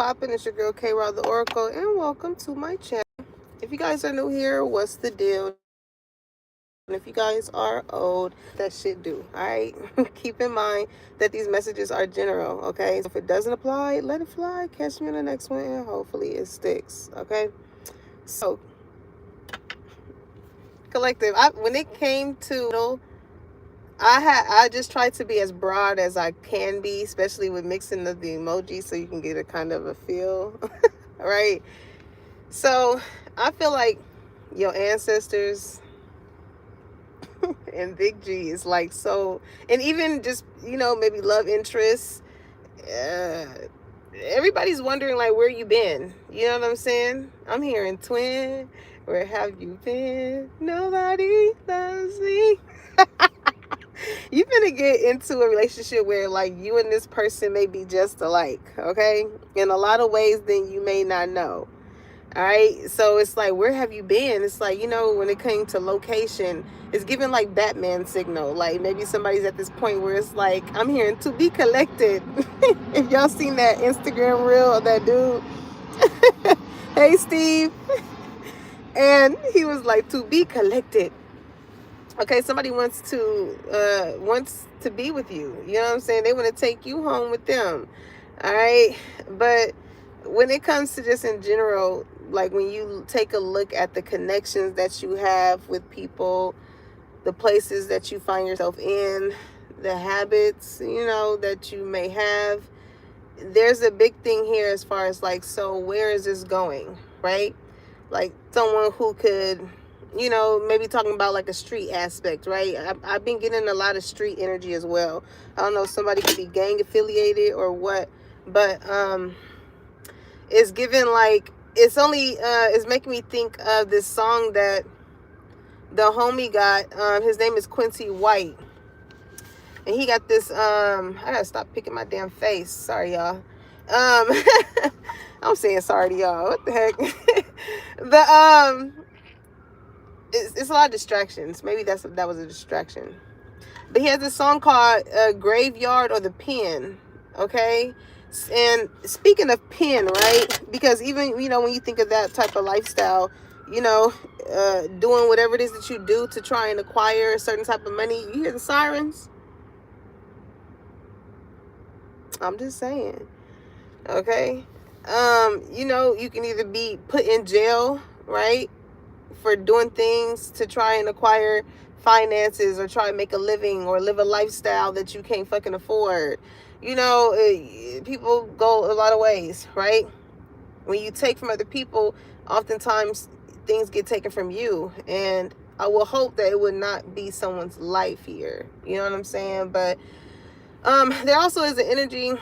Poppin', it's your girl K Rod the Oracle, and welcome to my channel. If you guys are new here, what's the deal? And if you guys are old, that shit do. Alright? Keep in mind that these messages are general, okay? So if it doesn't apply, let it fly. Catch me on the next one, and hopefully it sticks. Okay? So, collective, when it came to I just try to be as broad as I can be, especially with mixing of the emojis so you can get a kind of a feel. Right? So I feel like your ancestors and Big G is like so, and even just, maybe love interests. Uh, Everybody's wondering like where you been. You know what I'm saying? I'm hearing twin. Where have you been? Nobody loves me. You're gonna get into a relationship where like you and this person may be just alike, okay? In a lot of ways, then you may not know. All right, so it's like, where have you been? It's like, when it came to location, it's giving like Batman signal. Like maybe somebody's at this point where it's like, I'm hearing to be collected. If y'all seen that Instagram reel of that dude, hey Steve, and he was like, to be collected. Okay, somebody wants to be with you. You know what I'm saying? They want to take you home with them. All right, but when it comes to just in general, like when you take a look at the connections that you have with people, the places that you find yourself in, the habits, that you may have, there's a big thing here as far as like, so where is this going, right? Like someone who could, maybe talking about like a street aspect, right? I've been getting a lot of street energy as well. I don't know if somebody could be gang affiliated or what, but it's given like, it's making me think of this song that the homie got. His name is Quincy White, and he got this, I gotta stop picking my damn face, sorry y'all. I'm saying sorry to y'all, what the heck. It's a lot of distractions. Maybe that was a distraction. But he has this song called Graveyard or the Pen. Okay? And speaking of pen, right? Because even, when you think of that type of lifestyle, doing whatever it is that you do to try and acquire a certain type of money, you hear the sirens? I'm just saying. Okay? You can either be put in jail, right? For doing things to try and acquire finances or try and make a living or live a lifestyle that you can't fucking afford. People go a lot of ways, right? When you take from other people, oftentimes things get taken from you. And I will hope that it would not be someone's life here. You know what I'm saying? But there also is an energy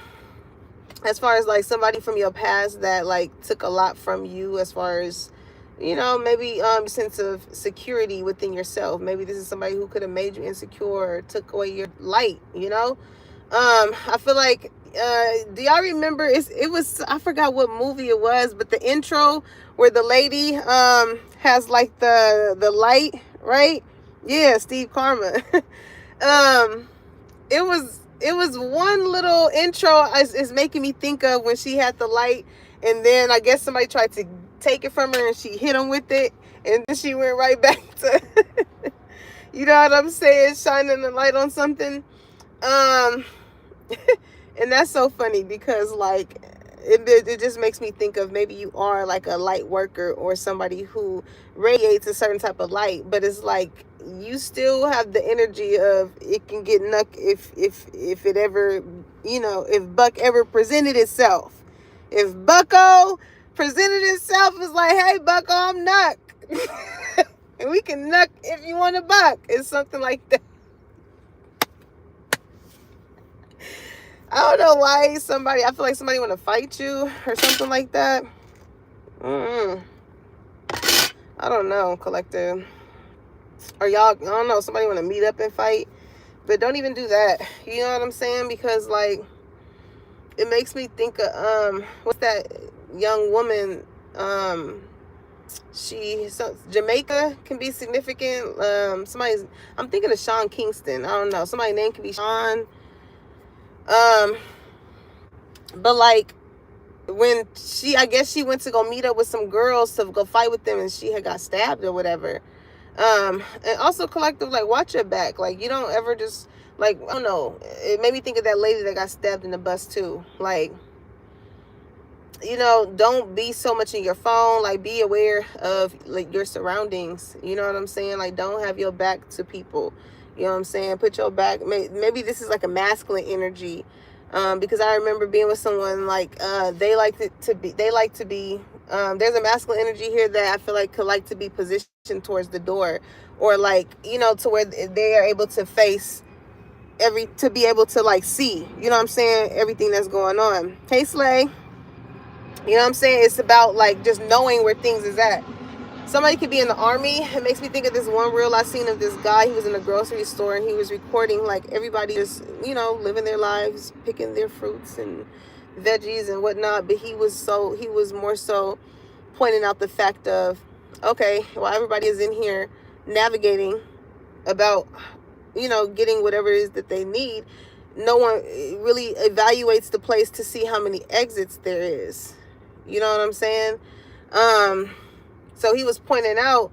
as far as like somebody from your past that like took a lot from you as far as, maybe sense of security within yourself. Maybe this is somebody who could have made you insecure or took away your light, I feel like, do y'all remember, it was, I forgot what movie it was, but the intro where the lady has like the light, right? Yeah, Steve Karma. It was one little intro is making me think of when she had the light, and then I guess somebody tried to take it from her and she hit him with it, and then she went right back to you know what I'm saying, shining the light on something. And that's so funny because like it just makes me think of maybe you are like a light worker or somebody who radiates a certain type of light, but it's like you still have the energy of it can get nuck if it ever, if Buck ever presented itself. If Bucko presented itself as like, hey Bucko, I'm Nuck. And we can Nuck if you want to buck. It's something like that. I don't know why I feel like somebody want to fight you or something like that. I don't know, collective. Or y'all, I don't know, somebody want to meet up and fight. But don't even do that. You know what I'm saying? Because like, it makes me think of, what's that young woman? Jamaica can be significant. I'm thinking of Sean Kingston. I don't know. Somebody's name can be Sean. But like, when I guess she went to go meet up with some girls to go fight with them, and she had got stabbed or whatever. And also collective, like, watch your back. Like, you don't ever just, like, I don't know. It made me think of that lady that got stabbed in the bus too. Like, you know, don't be so much in your phone. Like, be aware of, like, your surroundings. You know what I'm saying? Like, don't have your back to people. You know what I'm saying? Put your back. Maybe this is like a masculine energy, because I remember being with someone, like, they like to be. There's a masculine energy here that I feel like could like to be positioned towards the door, or, like, you know, to where they are able to face to be able to, like, see. You know what I'm saying? Everything that's going on. Hey, Slay. You know what I'm saying? It's about, like, just knowing where things is at. Somebody could be in the army. It makes me think of this one reel I seen of this guy. He was in a grocery store and he was recording, like, everybody just, you know, living their lives, picking their fruits and veggies and whatnot. But he was more so pointing out the fact of, okay, while everybody is in here navigating about, you know, getting whatever it is that they need, no one really evaluates the place to see how many exits there is. You know what I'm saying? So he was pointing out,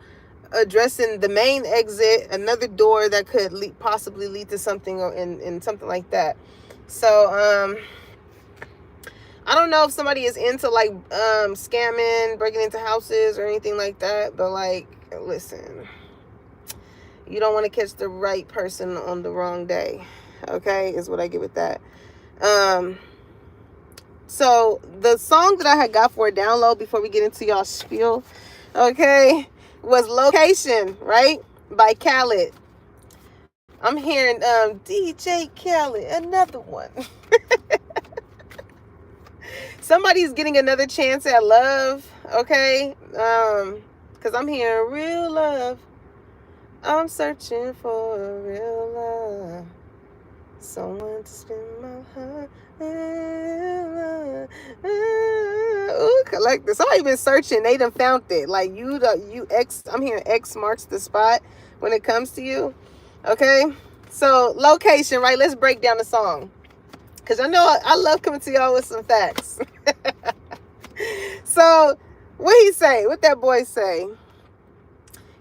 addressing the main exit, another door that could possibly lead to something, or in something like that. So, I don't know if somebody is into, like, scamming, breaking into houses or anything like that. But, like, listen, you don't want to catch the right person on the wrong day. Okay, is what I get with that. So the song that I had got for a download before we get into y'all spiel, okay, was Location, right? By Khaled. I'm hearing DJ Khaled, another one. Somebody's getting another chance at love, okay? Because I'm hearing real love. I'm searching for a real love. Someone to spend my heart. Ooh, collective. Somebody been searching. They done found it. Like, I'm hearing X marks the spot when it comes to you. Okay? So, Location, right? Let's break down the song. Because I know I love coming to y'all with some facts. So, what he say? What that boy say?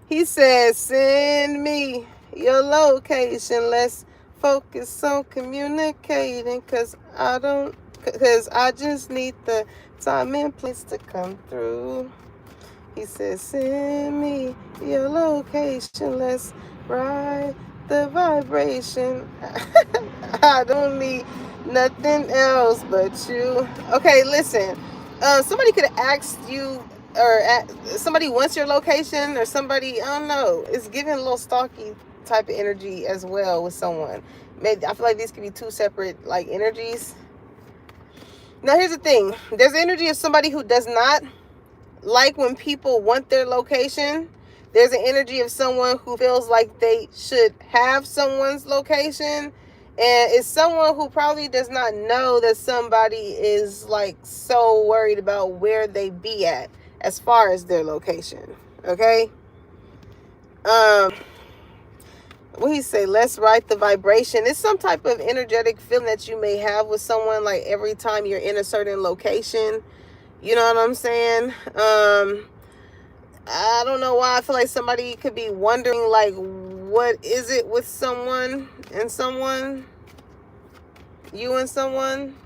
He says, send me your location. Let's focus on communicating, cause I just need the time and place to come through. He says, send me your location. Let's ride the vibration. I don't need nothing else but you. Okay, listen. Somebody could have asked you, or somebody wants your location, or somebody, I don't know. It's giving a little stalky type of energy as well with someone. Maybe I feel like these could be two separate, like, energies. Now, here's the thing. There's the energy of somebody who does not like when people want their location. There's an energy of someone who feels like they should have someone's location. And it's someone who probably does not know that somebody is, like, so worried about where they be at as far as their location. Okay? What he say? Let's write the vibration. It's some type of energetic feeling that you may have with someone, like, every time you're in a certain location. You know what I'm saying? I don't know why I feel like somebody could be wondering, like, what is it with someone and someone? You and someone?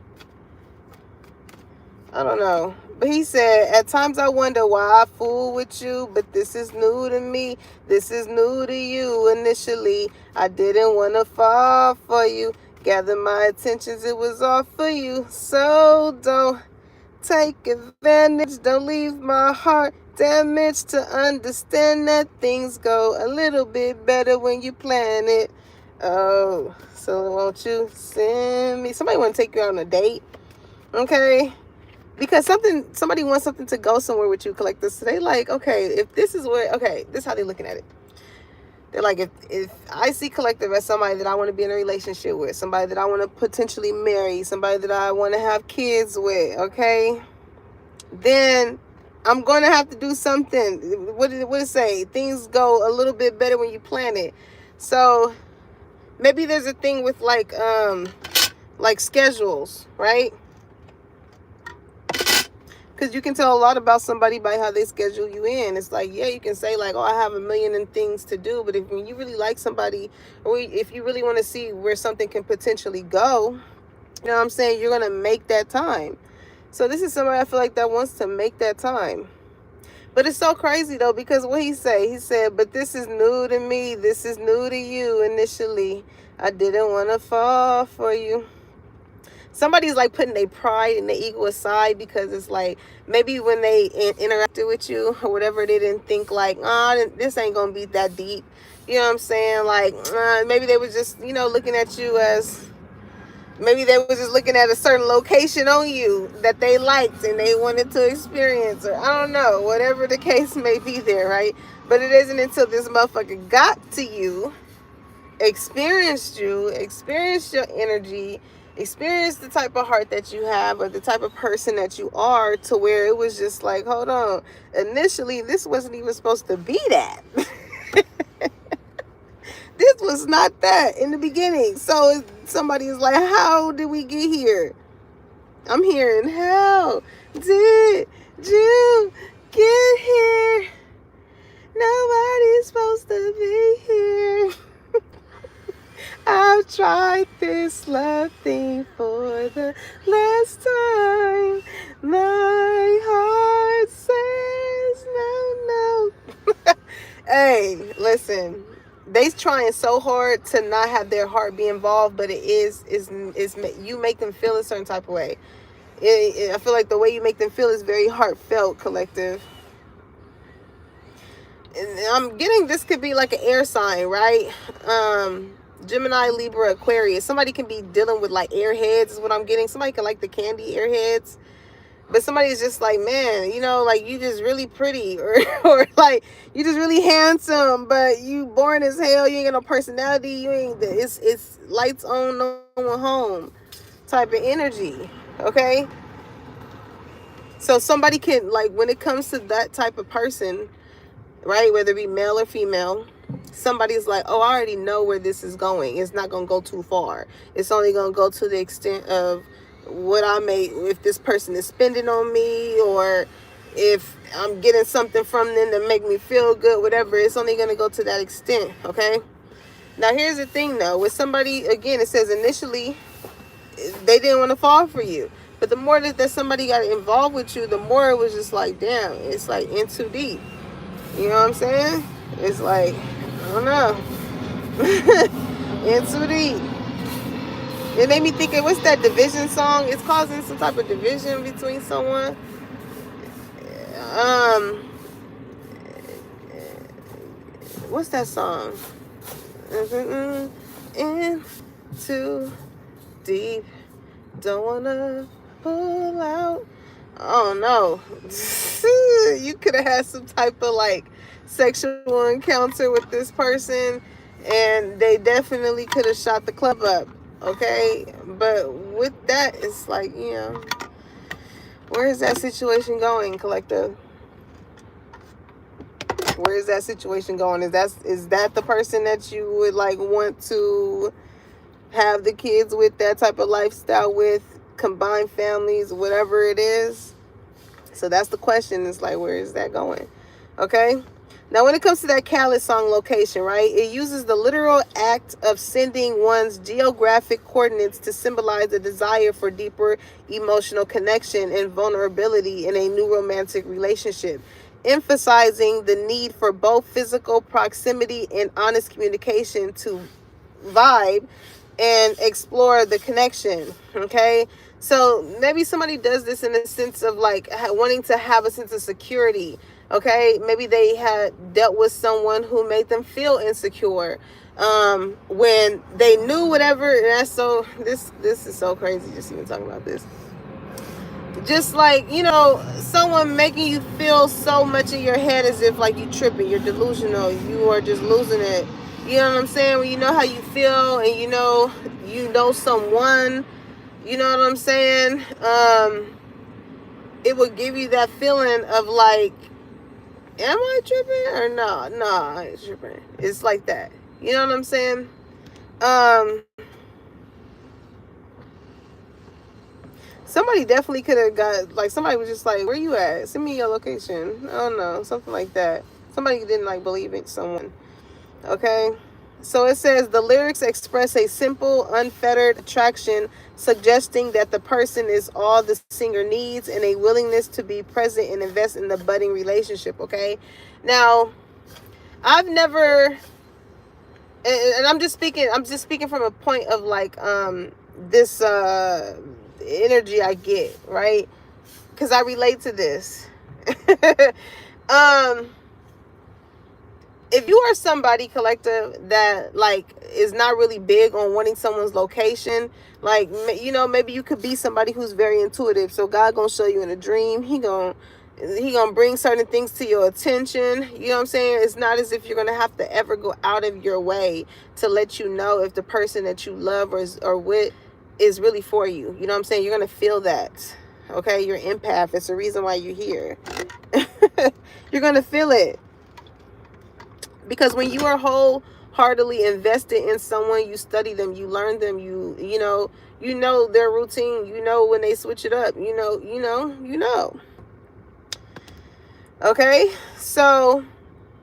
I don't know. But he said, at times I wonder why I fool with you, but this is new to me. This is new to you. Initially, I didn't want to fall for you. Gather my attentions, it was all for you. So don't take advantage. Don't leave my heart damaged, to understand that things go a little bit better when you plan it. Oh, so won't you send me? Somebody want to take you out on a date, okay? Because somebody wants something to go somewhere with you, collectors. So they like, okay, if this is where, okay, this is how they're looking at it. They're like, if I see collective as somebody that I want to be in a relationship with, somebody that I want to potentially marry, somebody that I want to have kids with, okay, then I'm going to have to do something. What did it say? Things go a little bit better when you plan it. So maybe there's a thing with, like schedules, right? Because you can tell a lot about somebody by how they schedule you in. It's like, yeah, you can say like, oh, I have a million and things to do. But if when you really like somebody, or if you really want to see where something can potentially go, you know what I'm saying? You're going to make that time. So this is somebody I feel like that wants to make that time. But it's so crazy though, because what he said, but this is new to me. This is new to you initially. I didn't want to fall for you. Somebody's like putting their pride and their ego aside, because it's like maybe when they interacted with you or whatever, they didn't think like, this ain't gonna be that deep. You know what I'm saying? Like, maybe they were just, looking at you as, maybe they was just looking at a certain location on you that they liked and they wanted to experience, or I don't know, whatever the case may be there, right? But it isn't until this motherfucker got to you, experienced your energy, experienced the type of heart that you have, or the type of person that you are, to where it was just like, hold on, initially this wasn't even supposed to be that. This was not that in the beginning. So somebody is like, how did we get here? I'm hearing, how did you get here? Nobody's supposed to be here. I've tried this love thing for the last time. My heart says no. Hey, listen. They trying so hard to not have their heart be involved, but it is you make them feel a certain type of way. I feel like the way you make them feel is very heartfelt, collective. And I'm getting this could be like an air sign, right? Gemini, Libra, Aquarius. Somebody can be dealing with like airheads is what I'm getting. Somebody can like the candy airheads. But somebody's just like, man, like you just really pretty, or like you just really handsome, but you boring as hell. You ain't got no personality. You ain't. It's lights on, no one home type of energy. Okay. So somebody can, like, when it comes to that type of person, right? Whether it be male or female, somebody's like, oh, I already know where this is going. It's not gonna go too far. It's only gonna go to the extent of what I may, if this person is spending on me, or if I'm getting something from them to make me feel good, whatever, it's only going to go to that extent. Okay. Now here's the thing though, with somebody, again, it says initially they didn't want to fall for you, but the more that somebody got involved with you, the more it was just like, damn, it's like in too deep. You know what I'm saying? It's like, I don't know. In too deep. It made me think of, what's that division song? It's causing some type of division between someone. What's that song? In too deep, don't wanna pull out. Oh no. You could have had some type of like sexual encounter with this person, and they definitely could have shot the club up. Okay, but with that, it's like, where is that situation going, collective? Where is that situation going? Is that the person that you would like want to have the kids with, that type of lifestyle with, combined families, whatever it is? So that's the question. It's like, where is that going? Okay. Now, when it comes to that Khaled song, Location, right, it uses the literal act of sending one's geographic coordinates to symbolize a desire for deeper emotional connection and vulnerability in a new romantic relationship, emphasizing the need for both physical proximity and honest communication to vibe and explore the connection. Okay. So maybe somebody does this in a sense of like wanting to have a sense of security. Okay, maybe they had dealt with someone who made them feel insecure when they knew whatever. And that's so, this is so crazy just even talking about this. Just like, someone making you feel so much in your head as if like you tripping, you're delusional, you are just losing it. You know what I'm saying? When you know how you feel, and you know someone, you know what I'm saying? It will give you that feeling of like, am I tripping or no? No, I ain't tripping. It's like that. You know what I'm saying? Somebody definitely could have got, like, somebody was just like, where you at? Send me your location. I don't know, something like that. Somebody didn't like believe it, someone. Okay. So it says the lyrics express a simple, unfettered attraction, suggesting that the person is all the singer needs and a willingness to be present and invest in the budding relationship. Okay. Now, I've never, and I'm just speaking from a point of like this energy I get, right? Because I relate to this. If you are somebody, collective, that like is not really big on wanting someone's location, like, you know, maybe you could be somebody who's very intuitive, so God gonna show you in a dream, he gonna bring certain things to your attention. You know what I'm saying? It's not as if you're gonna have to ever go out of your way to let you know if the person that you love or with is really for you. You know what I'm saying? You're gonna feel that. Okay, you're empath. It's the reason why you're here. You're gonna feel it. Because when you are wholeheartedly invested in someone, you study them, you learn them, you know their routine, you know when they switch it up, you know. Okay? So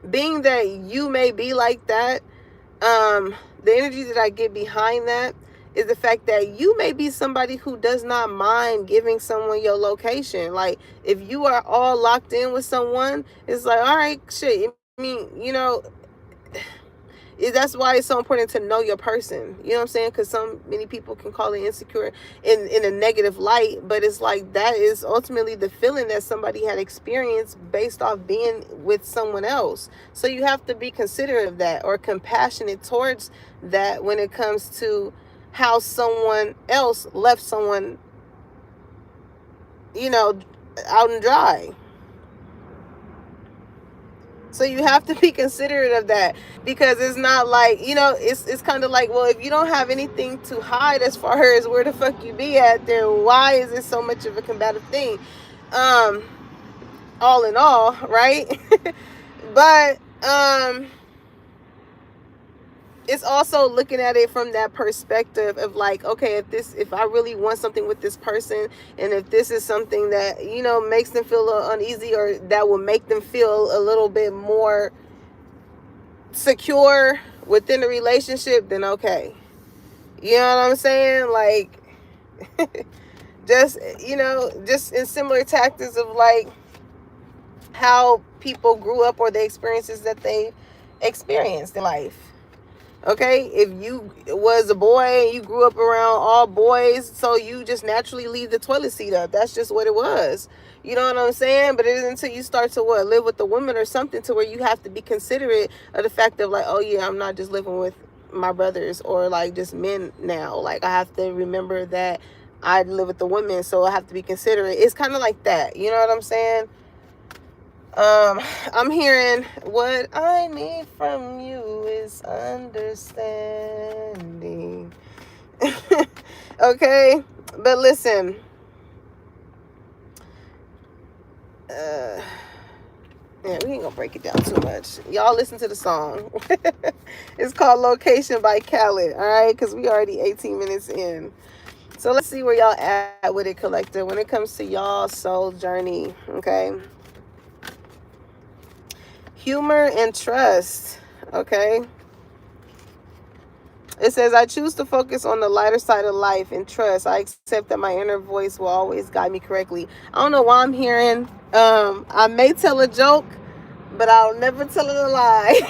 being that you may be like that, the energy that I get behind that is the fact that you may be somebody who does not mind giving someone your location. Like, if you are all locked in with someone, it's like, all right, shit. I mean, you know, that's why it's so important to know your person. You know what I'm saying? Because many people can call it insecure in a negative light, but it's like that is ultimately the feeling that somebody had experienced based off being with someone else. So you have to be considerate of that, or compassionate towards that, when it comes to how someone else left someone, you know, out and dry. So you have to be considerate of that, because it's not like, you know, it's kind of like, well, if you don't have anything to hide as far as where the fuck you be at, then why is it so much of a combative thing? All in all, right? But it's also looking at it from that perspective of like, okay, if I really want something with this person, and if this is something that, you know, makes them feel a little uneasy, or that will make them feel a little bit more secure within the relationship, then okay. You know what I'm saying? Like, just, you know, just in similar tactics of like how people grew up, or the experiences that they experienced in life. Okay, if you was a boy and you grew up around all boys, so you just naturally leave the toilet seat up. That's just what it was. You know what I'm saying? But it isn't until you start to live with the woman or something, to where you have to be considerate of the fact of like, oh yeah, I'm not just living with my brothers or like just men now. Like, I have to remember that I live with the women, so I have to be considerate. It's kind of like that. You know what I'm saying? I'm hearing, what I need from you is understanding. Okay, but listen, yeah, we ain't gonna break it down too much. Y'all listen to the song. It's called Location by Khaled. All right, because we already 18 minutes in. So let's see where y'all at with it, collective, when it comes to y'all soul journey. Okay. Humor and trust. Okay. It says, I choose to focus on the lighter side of life and trust. I accept that my inner voice will always guide me correctly. I don't know why I'm hearing, I may tell a joke, but I'll never tell it a lie.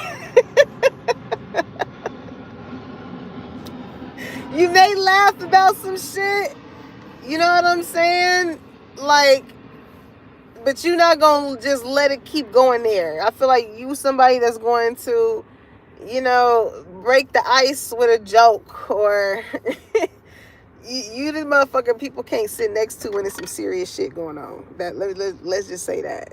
You may laugh about some shit. You know what I'm saying? Like, but you're not going to just let it keep going there. I feel like you somebody that's going to, you know, break the ice with a joke, or you the motherfucker people can't sit next to when there's some serious shit going on. Let's just say that.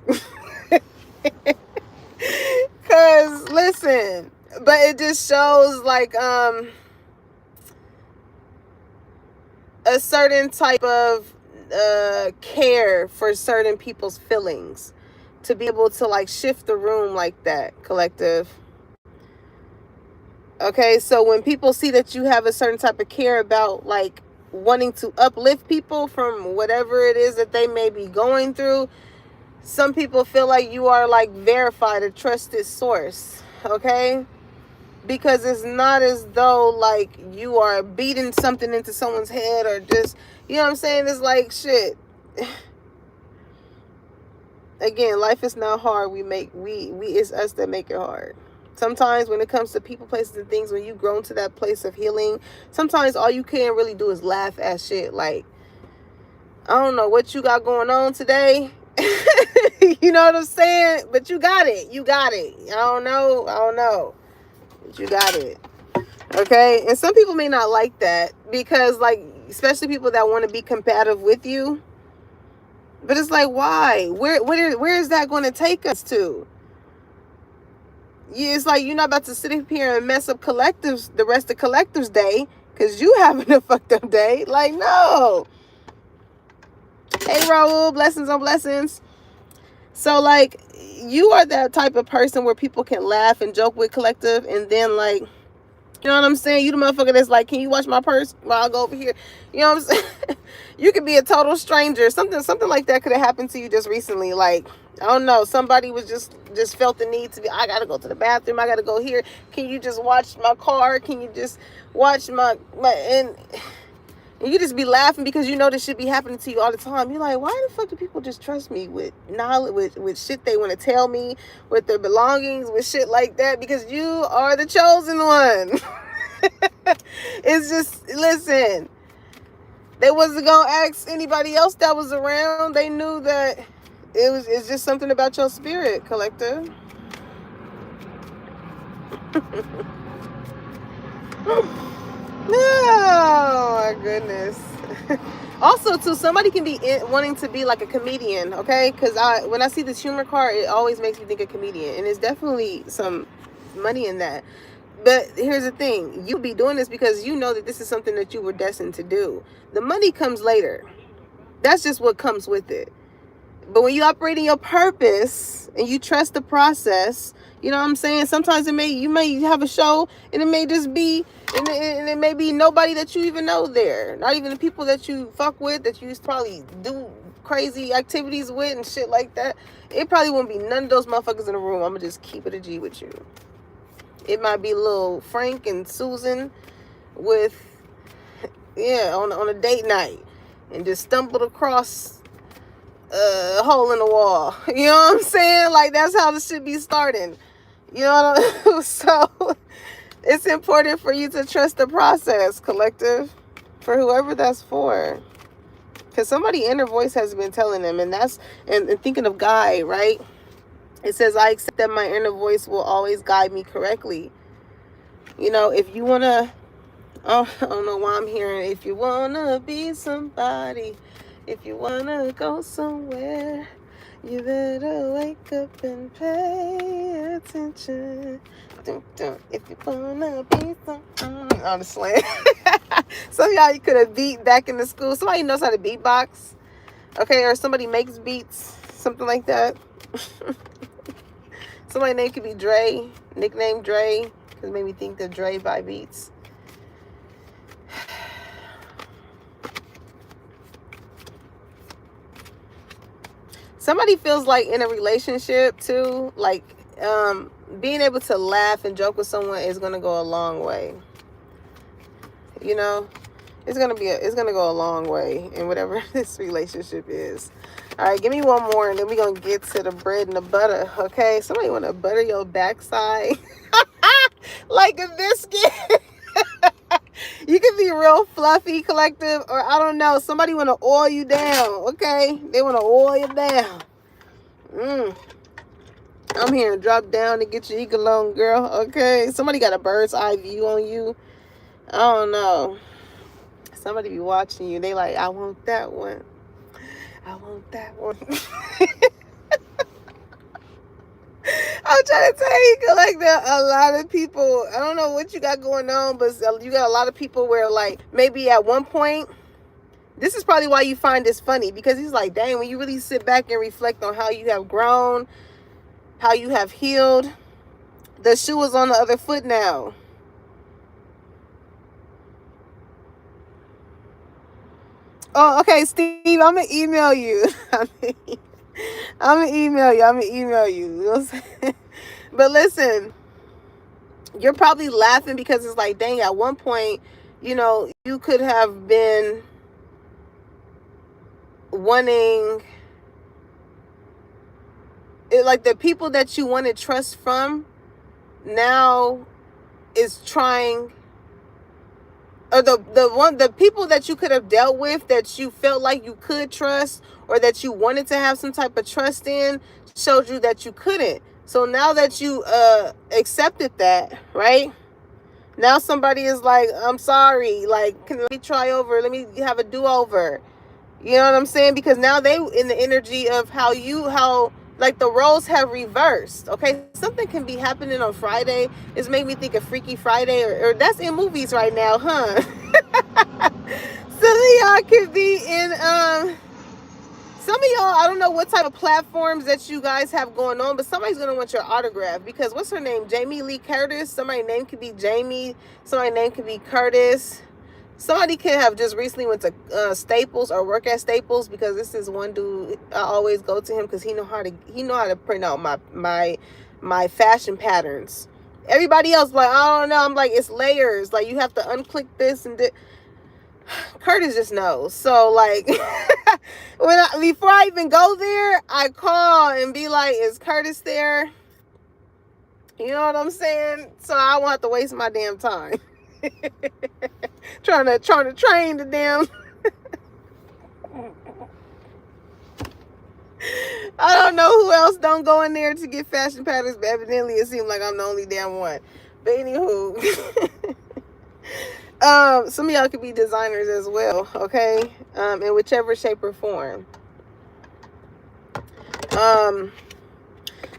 Cause listen, but it just shows like a certain type of care for certain people's feelings, to be able to like shift the room like that, collective. Okay, so when people see that you have a certain type of care about like wanting to uplift people from whatever it is that they may be going through. Some people feel like you are like verified, a trusted source, okay? Because it's not as though like you are beating something into someone's head or just, you know what I'm saying? It's like, shit. Again, life is not hard. It's us that make it hard. Sometimes when it comes to people, places, and things, when you grow to that place of healing, sometimes all you can really do is laugh at shit. Like, I don't know what you got going on today. You know what I'm saying? But you got it. You got it. I don't know. But you got it. Okay? And some people may not like that because, like, especially people that want to be combative with you. But it's like, why? Where is that going to take us to? It's like you're not about to sit up here and mess up collectives, the rest of collectives' day, because you having a fucked up day. Like, no. Hey, Raul, blessings on blessings. So, like, you are that type of person where people can laugh and joke with collective, and then, like, you know what I'm saying? You the motherfucker that's like, can you watch my purse while I go over here? You know what I'm saying? You could be a total stranger. Something like that could have happened to you just recently. Like, I don't know. Somebody was just felt the need to be, I got to go to the bathroom. I got to go here. Can you just watch my car? Can you just watch my and you just be laughing because you know this should be happening to you all the time. You're like, why the fuck do people just trust me with knowledge, with shit they want to tell me, with their belongings, with shit like that? Because you are the chosen one. It's just, listen, they wasn't gonna ask anybody else that was around. They knew that it's just something about your spirit, collective. Oh my goodness. Also, too, somebody can be wanting to be like a comedian, okay? Because when I see this humor card, it always makes me think of comedian, and there's definitely some money in that. But here's the thing, you be doing this because you know that this is something that you were destined to do. The money comes later. That's just what comes with it. But when you operate in your purpose and you trust the process, you know what I'm saying? Sometimes you may have a show and it may just be, and it may be nobody that you even know there. Not even the people that you fuck with, that you probably do crazy activities with and shit like that. It probably won't be none of those motherfuckers in the room. I'm gonna just keep it a G with you. It might be little Frank and Susan with, on a date night and just stumbled across a hole in the wall. You know what I'm saying? Like, that's how this should be starting. You know what I mean? So it's important for you to trust the process, collective, for whoever that's for. Because somebody inner voice has been telling them, and thinking of Guy, right? It says, I accept that my inner voice will always guide me correctly. You know, if you want to, I don't know why I'm hearing, if you want to be somebody, if you want to go somewhere, you better wake up and pay attention. If you want to be somebody. Honestly. Some of y'all, you could have beat back in the school. Somebody knows how to beatbox. Okay, or somebody makes beats. Something like that. Somebody's name could be Dre, nickname Dre, because it made me think of Dre by Beats. Somebody feels like in a relationship too, like being able to laugh and joke with someone is gonna go a long way. You know, it's gonna go a long way in whatever this relationship is. All right, give me one more, and then we're going to get to the bread and the butter, okay? Somebody want to butter your backside like a biscuit. You can be real fluffy, collective, or I don't know. Somebody want to oil you down, okay? They want to oil you down. I'm hearing drop down and get your eagle on, girl, okay? Somebody got a bird's eye view on you. I don't know. Somebody be watching you. They like, I want that one. I want that one. I'm trying to tell you, like, a lot of people, I don't know what you got going on, but you got a lot of people where, like, maybe at one point, this is probably why you find this funny, because he's like, dang, when you really sit back and reflect on how you have grown, how you have healed, the shoe is on the other foot now. Oh, okay, Steve, I'm gonna email you. I'm gonna email you. I'm gonna email you. You know what I'm saying? But listen, you're probably laughing because it's like, dang, at one point, you could have been wanting it, like the people that you wanted trust from now is trying, or the people that you could have dealt with that you felt like you could trust or that you wanted to have some type of trust in showed you that you couldn't. So now that you accepted that, right? Now somebody is like, I'm sorry, like, let me try over, let me have a do-over. You know what I'm saying? Because now they in the energy of how like the roles have reversed. Okay, something can be happening on Friday. It's made me think of Freaky Friday, or that's in movies right now, huh? Some of y'all could be in some of y'all, I don't know what type of platforms that you guys have going on, but somebody's gonna want your autograph because what's her name? Jamie Lee Curtis. Somebody's name could be Jamie. Somebody's name could be Curtis. Somebody could have just recently went to Staples or work at Staples, because this is one dude I always go to him because he know how to print out my fashion patterns. Everybody else like, I don't know. I'm like, it's layers. Like you have to unclick this and Curtis just knows. So like before I even go there, I call and be like, is Curtis there? You know what I'm saying? So I won't have to waste my damn time. trying to train the damn I don't know who else don't go in there to get fashion patterns, but evidently it seems like I'm the only damn one. But anywho, some of y'all could be designers as well, okay? In whichever shape or form.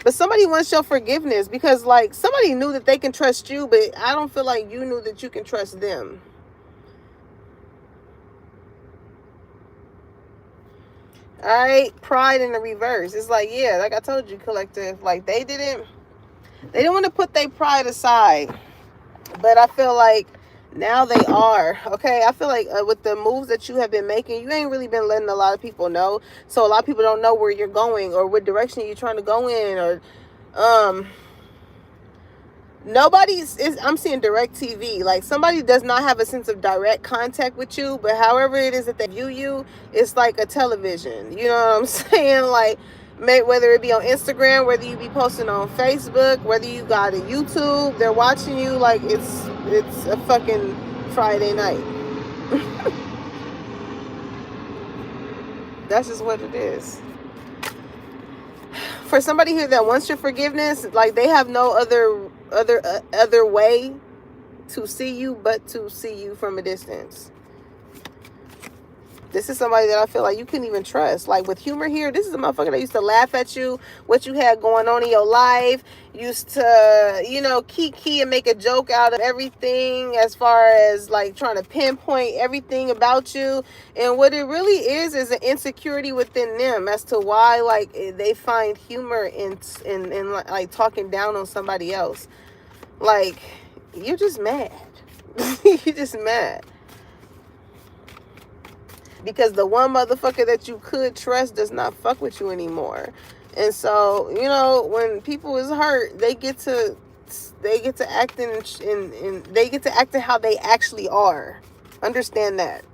But somebody wants your forgiveness because, like, somebody knew that they can trust you, but I don't feel like you knew that you can trust them. All right, pride in the reverse. It's like, yeah, like I told you, collective. Like they didn't want to put their pride aside, but I feel like now they are. Okay, I feel like with the moves that you have been making, you ain't really been letting a lot of people know. So a lot of people don't know where you're going or what direction you're trying to go in, or I'm seeing direct TV. Like somebody does not have a sense of direct contact with you, but however it is that they view you, it's like a television. You know what I'm saying? Like, whether it be on Instagram, whether you be posting on Facebook, whether you got a YouTube, they're watching you like it's a fucking Friday night. That's just what it is. For somebody here that wants your forgiveness, like they have no other way to see you but to see you from a distance. This is somebody that I feel like you couldn't even trust. Like with humor here, this is a motherfucker that used to laugh at you, what you had going on in your life, used to, kiki and make a joke out of everything as far as like trying to pinpoint everything about you. And what it really is an insecurity within them as to why like they find humor in like talking down on somebody else. Like, you're just mad. You're just mad. Because the one motherfucker that you could trust does not fuck with you anymore. And so, when people is hurt, they get to act they get to act in how they actually are. Understand that.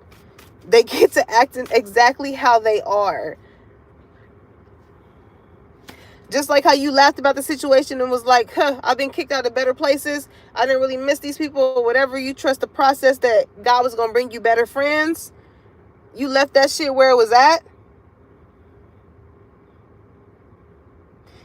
They get to act in exactly how they are. Just like how you laughed about the situation and was like, I've been kicked out of better places. I didn't really miss these people. Whatever, you trust the process that God was going to bring you better friends. You left that shit where it was at.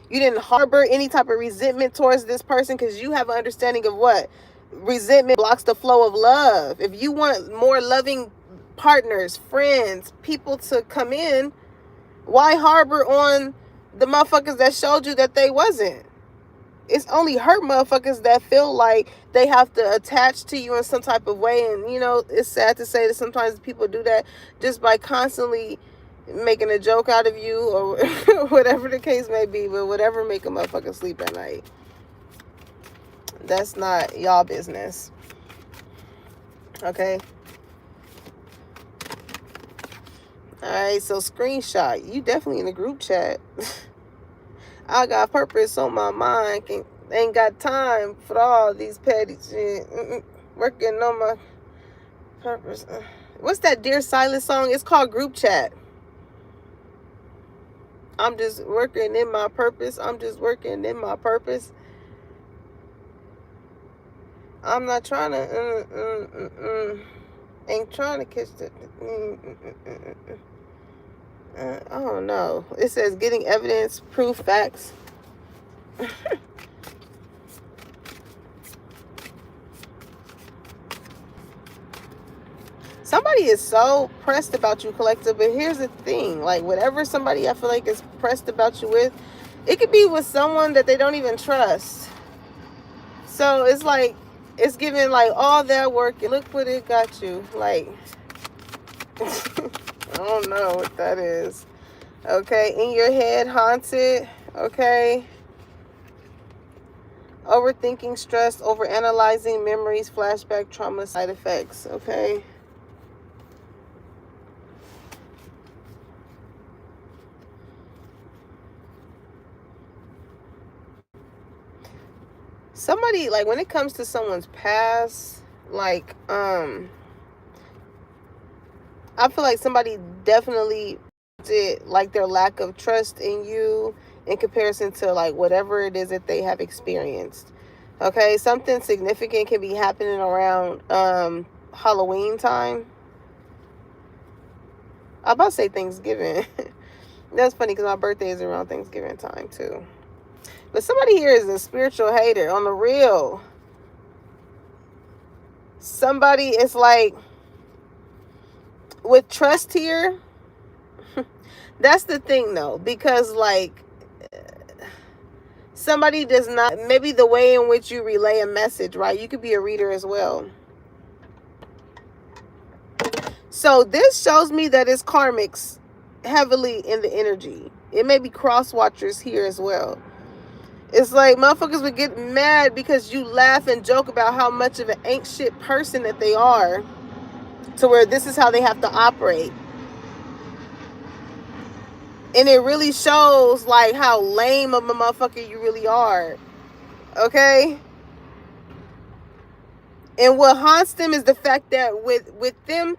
You didn't harbor any type of resentment towards this person because you have an understanding of what? Resentment blocks the flow of love. If you want more loving partners, friends, people to come in, why harbor on the motherfuckers that showed you that they wasn't? It's only hurt motherfuckers that feel like they have to attach to you in some type of way. And, it's sad to say that sometimes people do that just by constantly making a joke out of you or whatever the case may be. But whatever make a motherfucker sleep at night, that's not y'all business. Okay? Alright, so screenshot. You definitely in the group chat. I got purpose on my mind. Ain't got time for all these petty shit. Working on my purpose. What's that Dear Silence song? It's called Group Chat. I'm just working in my purpose. I'm just working in my purpose. I'm not trying to. Ain't trying to catch the. I don't know. It says getting evidence, proof, facts. Somebody is so pressed about you, collective, but here's the thing. Like, whatever somebody I feel like is pressed about you with, it could be with someone that they don't even trust. So it's like, it's giving like all that work and look what it got you. Like, I don't know what that is. Okay, in your head, haunted. Okay. Overthinking, stress, overanalyzing, memories, flashback, trauma, side effects. Okay. Somebody, like, when it comes to someone's past, like, I feel like somebody definitely did, like, their lack of trust in you in comparison to, like, whatever it is that they have experienced. Okay, something significant can be happening around Halloween time. I'm about to say Thanksgiving. That's funny because my birthday is around Thanksgiving time too. But somebody here is a spiritual hater on the real. Somebody is like, with trust here, that's the thing though, because like, somebody does not, maybe the way in which you relay a message, right? You could be a reader as well. So this shows me that it's karmics heavily in the energy. It may be cross watchers here as well. It's like motherfuckers would get mad because you laugh and joke about how much of an ain't shit person that they are, to where this is how they have to operate. And it really shows like how lame of a motherfucker you really are. Okay? And what haunts them is the fact that with them,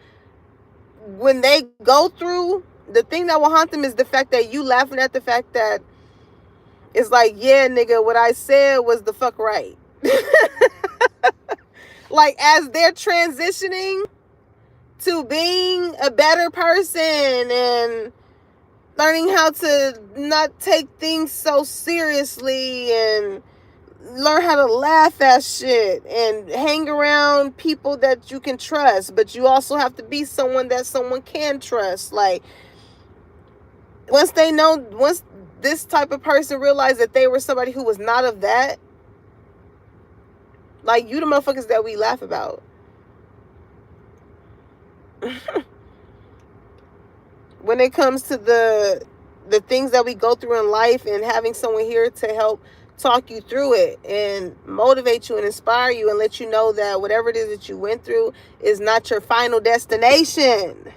when they go through, the thing that will haunt them is the fact that you laughing at the fact that it's like, yeah, nigga, what I said was the fuck right. Like, as they're transitioning to being a better person and learning how to not take things so seriously and learn how to laugh at shit and hang around people that you can trust, but you also have to be someone that someone can trust. Like, once this type of person realized that they were somebody who was not of that, like, you the motherfuckers that we laugh about. When it comes to the things that we go through in life, and having someone here to help talk you through it and motivate you and inspire you and let you know that whatever it is that you went through is not your final destination.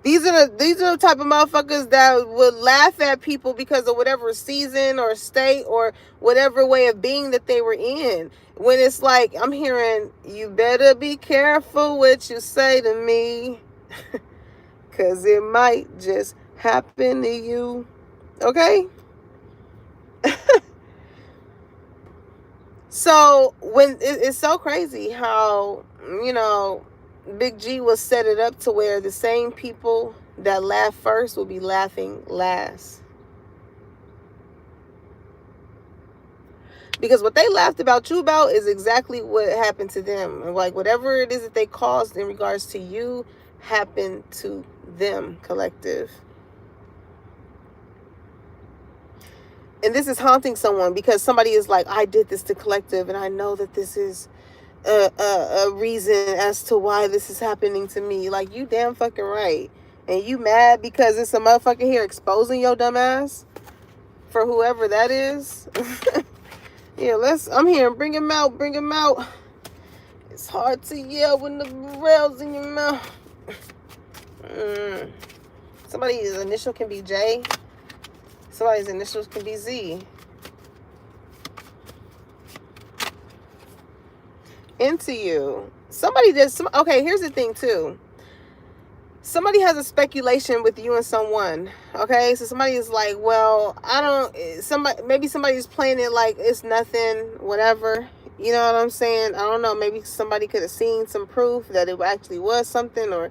These are the type of motherfuckers that would laugh at people because of whatever season or state or whatever way of being that they were in. When it's like, I'm hearing, you better be careful what you say to me, because it might just happen to you. Okay? So, when it's so crazy how, you know, Big G will set it up to where the same people that laugh first will be laughing last. Because what they laughed about you about is exactly what happened to them. Like, whatever it is that they caused in regards to you happened to them, collective. And this is haunting someone because somebody is like, I did this to collective, and I know that this is a reason as to why this is happening to me. Like, you damn fucking right. And you mad because it's a motherfucker here exposing your dumb ass for whoever that is. Yeah, I'm here, bring him out, bring him out. It's hard to yell when the rail's in your mouth. Somebody's initial can be J. Somebody's initials can be Z. Into you. Somebody does. Okay, here's the thing too. Somebody has a speculation with you and someone. Okay, so somebody is like, well, I don't. Maybe somebody's playing it like it's nothing, whatever. You know what I'm saying? I don't know. Maybe somebody could have seen some proof that it actually was something, or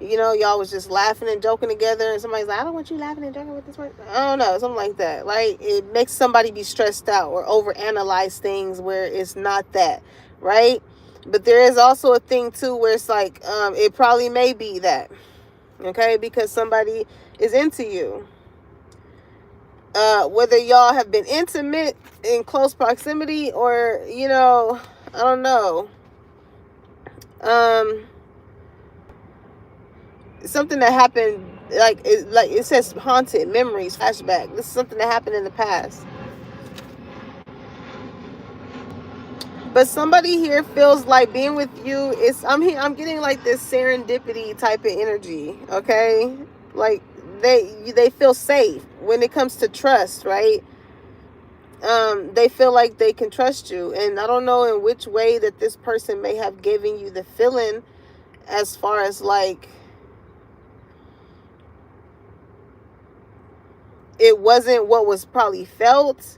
y'all was just laughing and joking together, and somebody's like, I don't want you laughing and joking with this person. I don't know, something like that. Like, it makes somebody be stressed out or overanalyze things where it's not that, right? But there is also a thing too where it's like, it probably may be that, okay, because somebody is into you. Whether y'all have been intimate in close proximity or, I don't know. Something that happened, like it says haunted memories, flashback. This is something that happened in the past. But somebody here feels like being with you is, I'm getting like this serendipity type of energy, okay? Like they feel safe when it comes to trust, right? They feel like they can trust you, and I don't know in which way that this person may have given you the feeling, as far as like it wasn't what was probably felt.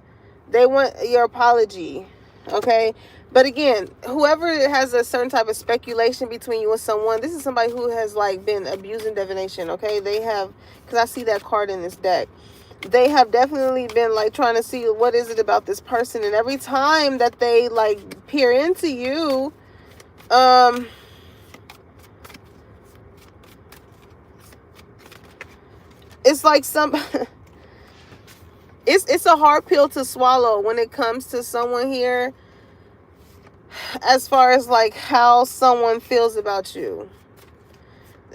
They want your apology, okay? But again, whoever has a certain type of speculation between you and someone, this is somebody who has like been abusing divination, okay? They have, because I see that card in this deck. They have definitely been like trying to see what is it about this person, and every time that they like peer into you, it's like it's a hard pill to swallow when it comes to someone here, as far as like how someone feels about you.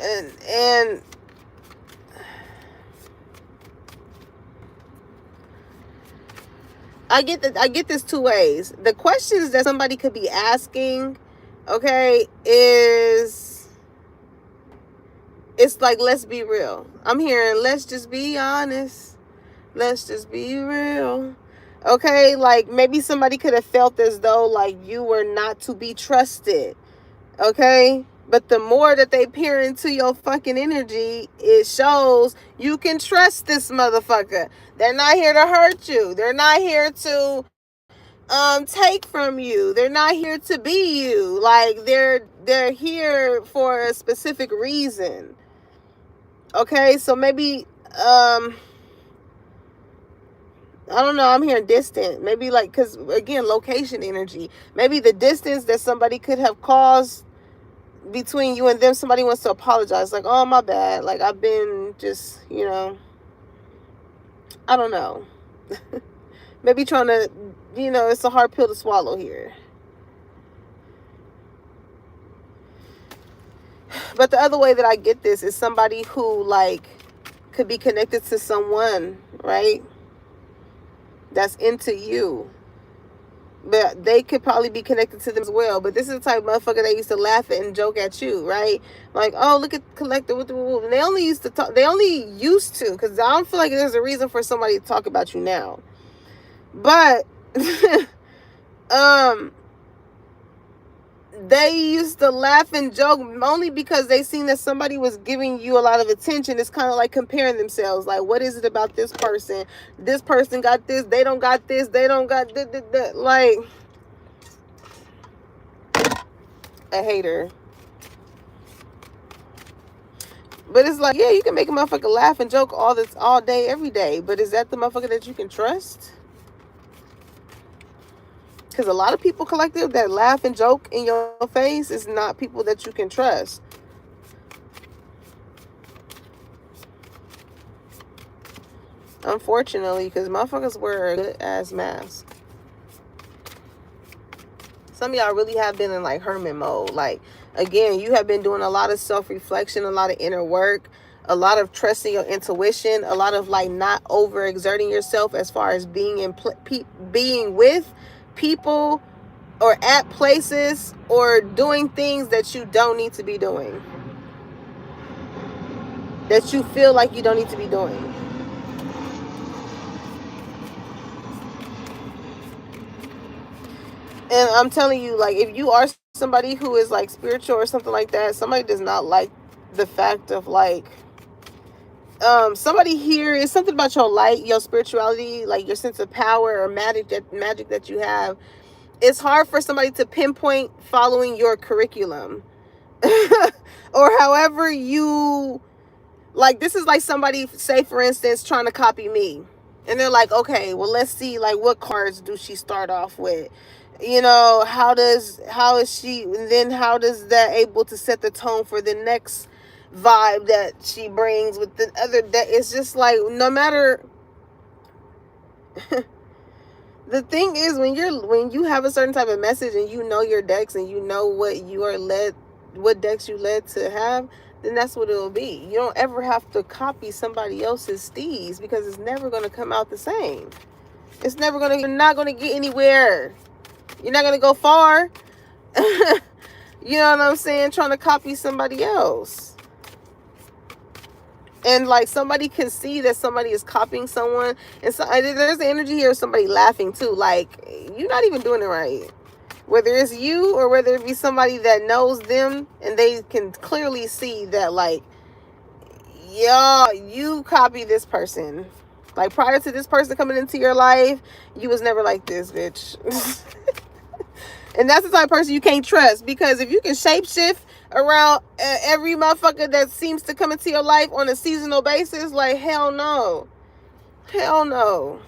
And I get this two ways. The questions that somebody could be asking, okay, it's like, let's be real. I'm hearing, let's just be honest. Let's just be real. Okay, like maybe somebody could have felt as though like you were not to be trusted. Okay? But the more that they peer into your fucking energy, it shows you can trust this motherfucker. They're not here to hurt you. They're not here to take from you. They're not here to be you. Like they're here for a specific reason. Okay? So maybe I don't know, I'm hearing distant. Maybe like, because again, location energy. Maybe the distance that somebody could have caused between you and them, somebody wants to apologize. Like, oh, my bad. Like, I've been just, I don't know. Maybe trying to, it's a hard pill to swallow here. But the other way that I get this is somebody who, like, could be connected to someone, right? That's into you, but they could probably be connected to them as well. But this is the type of motherfucker that used to laugh at and joke at you, right? Like, oh, look at Collector with the woo. And they only used to talk. They only used to, because I don't feel like there's a reason for somebody to talk about you now. But they used to laugh and joke only because they seen that somebody was giving you a lot of attention. It's kind of like comparing themselves. Like, what is it about this person? This person got this. They don't got this. They don't got that. Like, a hater. But it's like, yeah, you can make a motherfucker laugh and joke all day, every day. But is that the motherfucker that you can trust? Because a lot of people, collective, that laugh and joke in your face is not people that you can trust. Unfortunately, because motherfuckers wear a good-ass mask. Some of y'all really have been in like hermit mode. Like, again, you have been doing a lot of self-reflection, a lot of inner work, a lot of trusting your intuition, a lot of like not overexerting yourself as far as being being with people or at places or doing things that you don't need to be doing. that you feel like you don't need to be doing. And I'm telling you, like, if you are somebody who is like spiritual or something like that, somebody does not like the fact of like, somebody here is something about your light, your spirituality, like your sense of power or magic that you have. It's hard for somebody to pinpoint following your curriculum. Or however you, like, this is like somebody, say for instance, trying to copy me, and they're like, okay, well, let's see, like, what cards do she start off with, you know, how is she, and then how does that able to set the tone for the next vibe that she brings with the other. That it's just like, no matter the thing is, when you have a certain type of message and you know your decks and you know what you are led, what decks you led to have, then that's what it'll be. You don't ever have to copy somebody else's steez, because it's never going to come out the same. It's never going to, you're not going to get anywhere. You're not going to go far. You know what I'm saying? Trying to copy somebody else. And like, somebody can see that somebody is copying someone, and so there's the energy here of somebody laughing too, like, you're not even doing it right. Whether it's you or whether it be somebody that knows them and they can clearly see that, like, y'all, you copy this person. Like, prior to this person coming into your life, you was never like this, bitch. And that's the type of person you can't trust, because if you can shapeshift around every motherfucker that seems to come into your life on a seasonal basis, like, hell no. Hell no.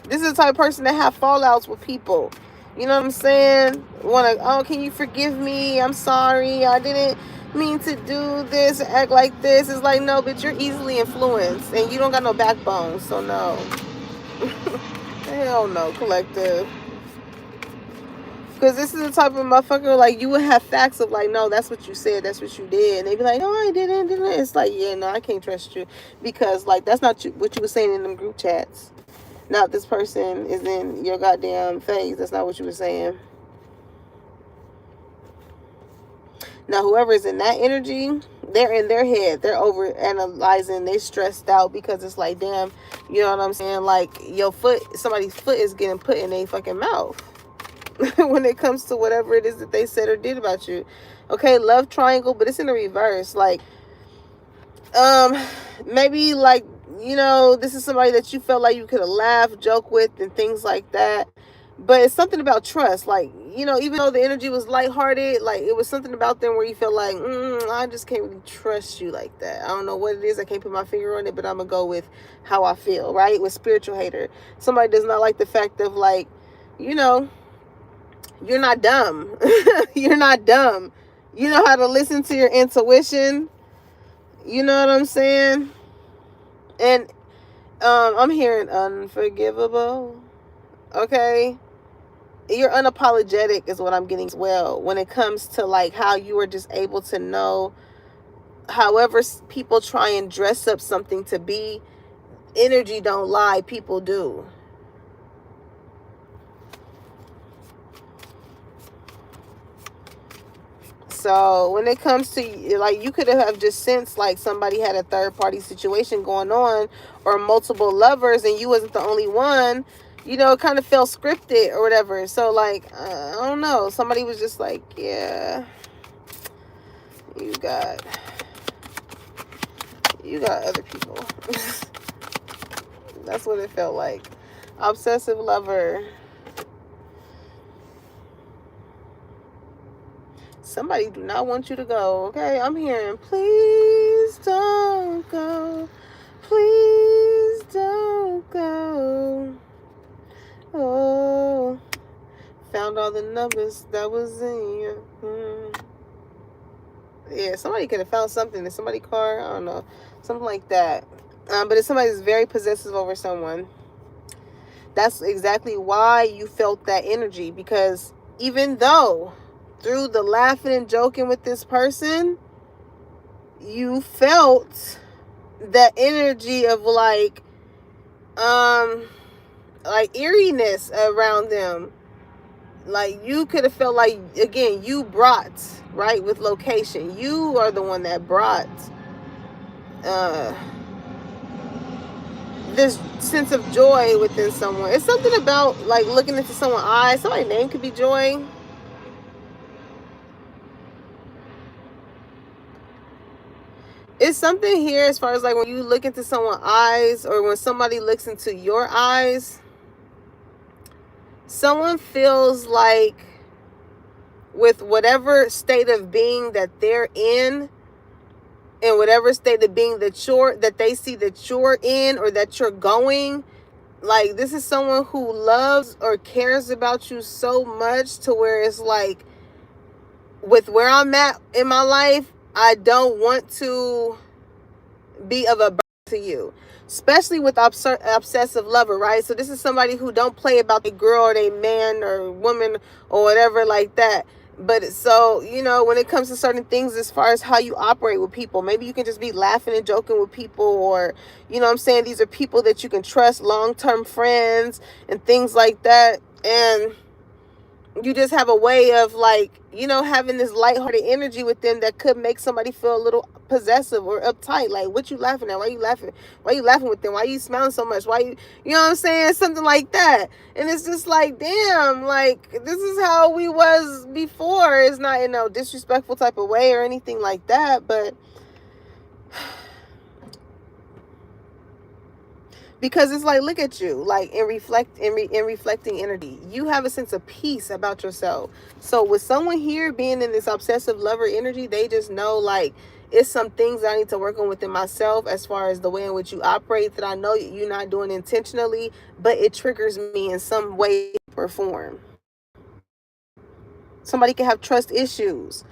This is the type of person that have fallouts with people. You know what I'm saying? Oh, can you forgive me? I'm sorry. I didn't mean to do this, act like this. It's like, no, but you're easily influenced and you don't got no backbone, so no. Hell no, collective. Because this is the type of motherfucker, like, you would have facts of like, no, that's what you said, that's what you did. And they'd be like, no, I didn't. It's like, yeah, no, I can't trust you. Because, like, that's not what you were saying in them group chats. Now, this person is in your goddamn face. That's not what you were saying. Now, whoever is in that energy, they're in their head. They're over analyzing. They stressed out because it's like, damn, you know what I'm saying? Like, your foot, somebody's foot is getting put in a fucking mouth when it comes to whatever it is that they said or did about you. Okay, love triangle, but it's in the reverse. Like, maybe, like, you know, this is somebody that you felt like you could have laughed, joke with, and things like that. But it's something about trust. Like, you know, even though the energy was lighthearted, like, it was something about them where you feel like, I just can't really trust you like that. I don't know what it is. I can't put my finger on it, but I'm going to go with how I feel, right? With spiritual hater. Somebody does not like the fact of, like, you know, you're not dumb. You're not dumb. You know how to listen to your intuition. You know what I'm saying? And I'm hearing unforgivable. Okay? You're unapologetic is what I'm getting as well, when it comes to like how you are just able to know, however people try and dress up something to be, energy don't lie, people do. So when it comes to, like, you could have just sensed like somebody had a third party situation going on, or multiple lovers, and you wasn't the only one. You know, it kind of felt scripted or whatever. So, like, I don't know. Somebody was just like, yeah, you got other people. That's what it felt like. Obsessive lover. Somebody do not want you to go, okay? I'm hearing, please don't go. Please don't go. Oh, found all the numbers that was in you. Yeah, somebody could have found something in somebody's car. I don't know. Something like that. But if somebody's very possessive over someone, that's exactly why you felt that energy. Because even though through the laughing and joking with this person, you felt that energy of like eeriness around them. Like, you could have felt like, again, you brought, right, with location. You are the one that brought uh, this sense of joy within someone. It's something about, like, looking into someone's eyes. Somebody's name could be Joy. It's something here as far as, like, when you look into someone's eyes, or when somebody looks into your eyes, someone feels like, with whatever state of being that they're in, and whatever state of being that they see that you're in, or that you're going, like, this is someone who loves or cares about you so much to where it's like, with where I'm at in my life, I don't want to be of a burden to you, especially with obsessive lover, right? So this is somebody who don't play about the girl or they man or woman or whatever like that. But so, you know, when it comes to certain things as far as how you operate with people, maybe you can just be laughing and joking with people, or, you know what I'm saying, these are people that you can trust, long-term friends and things like that. And you just have a way of, like, you know, having this lighthearted energy with them that could make somebody feel a little possessive or uptight. Like, what you laughing at? Why you laughing? Why you laughing with them? Why you smiling so much? Why you know what I'm saying? Something like that. And it's just like, damn, like, this is how we was before. It's not in no disrespectful type of way or anything like that, but because it's like, look at you, like, in reflecting energy, you have a sense of peace about yourself. So with someone here being in this obsessive lover energy, they just know, like, it's some things that I need to work on within myself as far as the way in which you operate, that I know you're not doing intentionally, but it triggers me in some way or form. Somebody can have trust issues.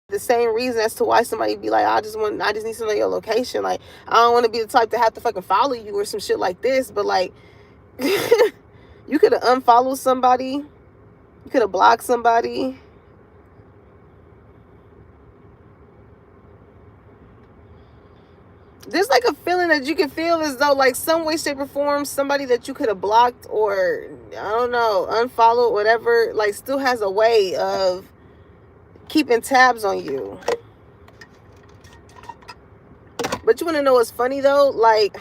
The same reason as to why somebody be like, I just need to know your location. Like, I don't want to be the type to have to fucking follow you or some shit like this. But, like, you could have unfollowed somebody. You could have blocked somebody. There's, like, a feeling that you can feel as though, like, some way, shape, or form, somebody that you could have blocked or, I don't know, unfollowed, whatever, like, still has a way of keeping tabs on you. But you want to know what's funny, though? Like,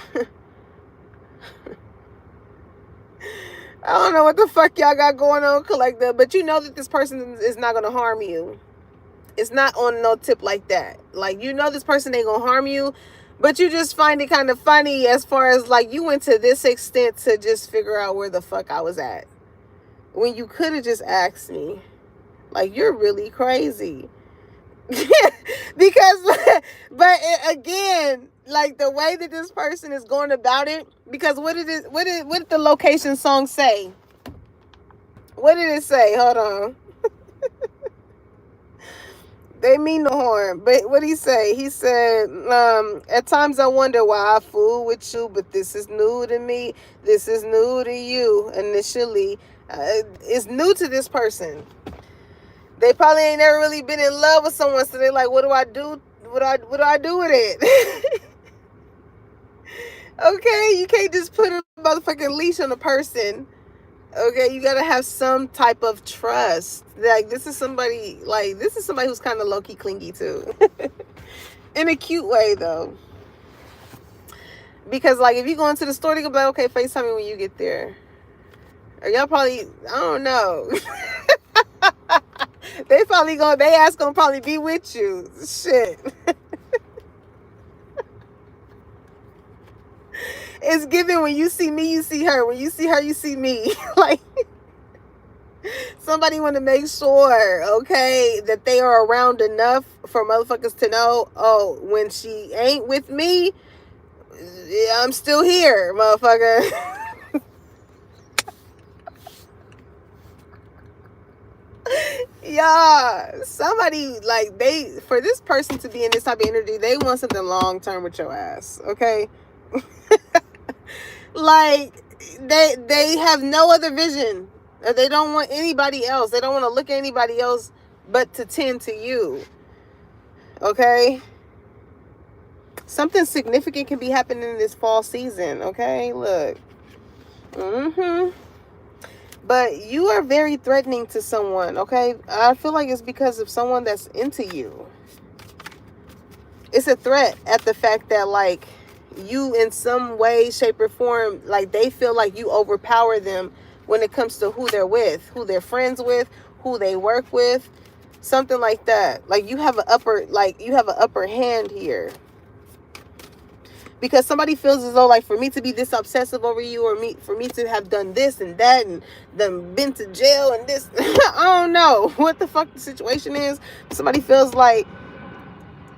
I don't know what the fuck y'all got going on, collective, but you know that this person is not going to harm you. It's not on no tip like that. Like, you know this person ain't going to harm you, but you just find it kind of funny as far as, like, you went to this extent to just figure out where the fuck I was at, when you could have just asked me. Like, you're really crazy. Because, but again, like, the way that this person is going about it, because what did the location song say? What did it say? Hold on. They mean no harm, but what did he say? He said, at times I wonder why I fool with you, but this is new to me. This is new to you. Initially, it's new to this person. They probably ain't never really been in love with someone, so they're like, what do I do? What do I do with it? Okay, you can't just put a motherfucking leash on a person. Okay, you gotta have some type of trust. Like, this is somebody who's kind of low-key clingy too. In a cute way, though. Because, like, if you go into the store, they go be like, okay, FaceTime me when you get there. Or y'all probably, I don't know. They ass gonna probably be with you. Shit. It's given, when you see me, you see her. When you see her, you see me. Like, somebody want to make sure, okay, that they are around enough for motherfuckers to know, oh, when she ain't with me, I'm still here, motherfucker. Yeah, somebody, like, for this person to be in this type of energy, they want something long term with your ass, okay? Like, they have no other vision. They don't want anybody else. They don't want to look at anybody else but to tend to you. Okay? Something significant can be happening in this fall season. Okay? Look. But you are very threatening to someone, okay? I feel like it's because of someone that's into you. It's a threat at the fact that, like, you in some way, shape, or form, like, they feel like you overpower them when it comes to who they're with, who they're friends with, who they work with, something like that. Like, you have an upper hand here. Because somebody feels as though, like, for me to be this obsessive over you, or for me to have done this and that and then been to jail and this, I don't know what the fuck the situation is. Somebody feels like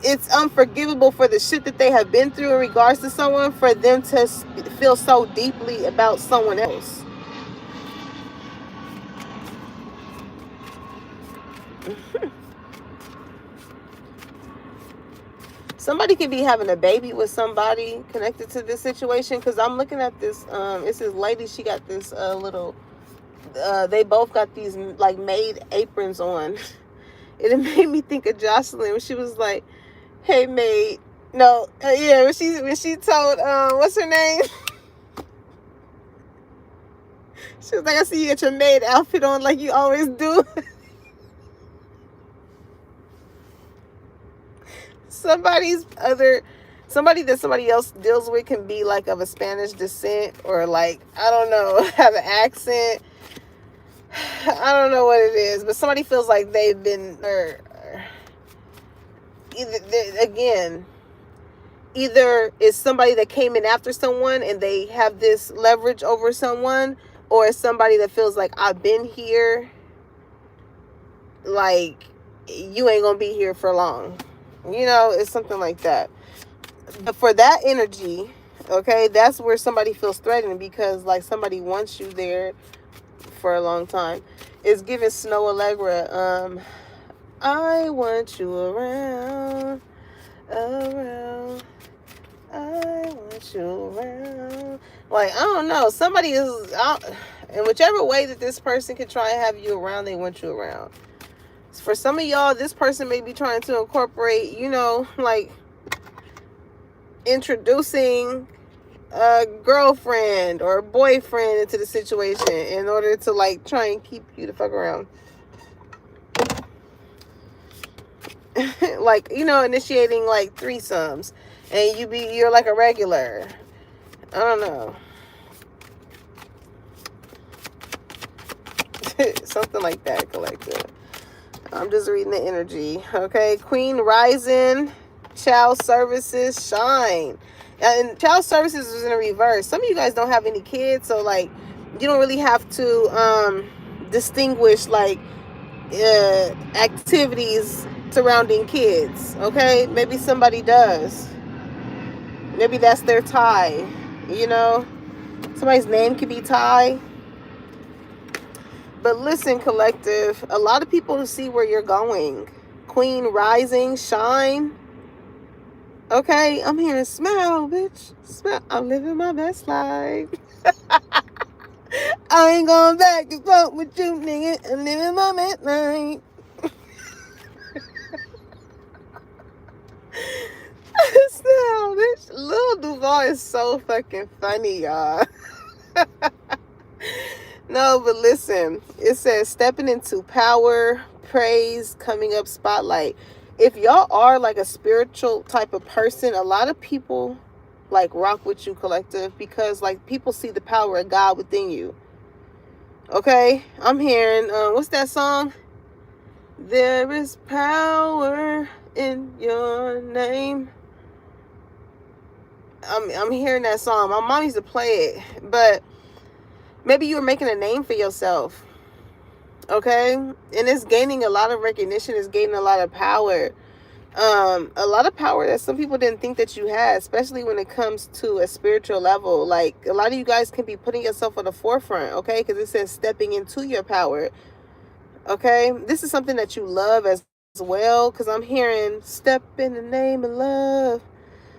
it's unforgivable for the shit that they have been through in regards to someone, for them to feel so deeply about someone else. Somebody could be having a baby with somebody connected to this situation, because I'm looking at this, it's this lady, she got this little, they both got these, like, maid aprons on. It made me think of Jocelyn when she was like, hey, maid. No, yeah, when she told, what's her name? She was like, I see you got your maid outfit on like you always do. Somebody that somebody else deals with can be like of a Spanish descent, or, like, I don't know, have an accent. I don't know what it is, but somebody feels like they've been, or either it's somebody that came in after someone and they have this leverage over someone, or it's somebody that feels like, I've been here, like, you ain't gonna be here for long. You know, it's something like that. But for that energy, okay, that's where somebody feels threatened, because, like, somebody wants you there for a long time. It's giving Snow Allegra, I want you around, I want you around. Like, I don't know, somebody is out, in whichever way that this person can try and have you around, they want you around. For some of y'all, this person may be trying to incorporate, you know, like, introducing a girlfriend or a boyfriend into the situation in order to, like, try and keep you the fuck around. Like, you know, initiating, like, threesomes, and you're like a regular. I don't know. Something like that, collective. I'm just reading the energy. Okay, Queen rising, child services shine. And child services is in a reverse. Some of you guys don't have any kids, so, like, you don't really have to distinguish, like, activities surrounding kids. Okay, maybe somebody does. Maybe that's their tie. You know, somebody's name could be Ty. But listen, collective, a lot of people see where you're going. Queen rising, shine. Okay, I'm hearing smile, bitch. Smile. I'm living my best life. I ain't going back and fuck with you, nigga. I'm living my best life. Smile, bitch. Lil Duval is so fucking funny, y'all. No, but listen, it says stepping into power, praise, coming up spotlight. If y'all are like a spiritual type of person, a lot of people, like, rock with you, collective, because, like, people see the power of God within you. Okay, I'm hearing, what's that song? There is power in your name. I'm hearing that song. My mom used to play it, but maybe you're making a name for yourself, okay? And it's gaining a lot of recognition. It's gaining a lot of power. A lot of power that some people didn't think that you had, especially when it comes to a spiritual level. Like, a lot of you guys can be putting yourself on the forefront, okay? Because it says stepping into your power, okay? This is something that you love as well, because I'm hearing step in the name of love.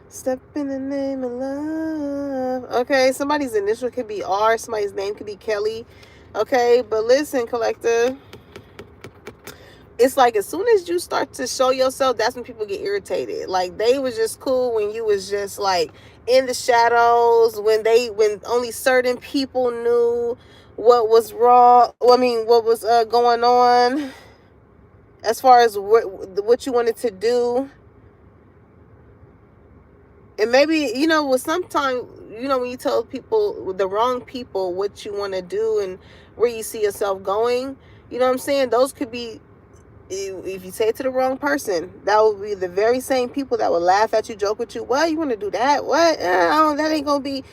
Step in the name of love. Okay, somebody's initial could be R. Somebody's name could be Kelly. Okay, but listen, collective. It's like as soon as you start to show yourself, that's when people get irritated. Like, they was just cool when you was just, like, in the shadows, when only certain people knew, what was wrong. I mean, what was going on as far as what you wanted to do. And maybe, with sometimes, when you tell people, the wrong people, what you want to do and where you see yourself going, you know what I'm saying? Those could be, if you say it to the wrong person, that will be the very same people that will laugh at you, joke with you. What, you want to do that? What? That ain't going to be.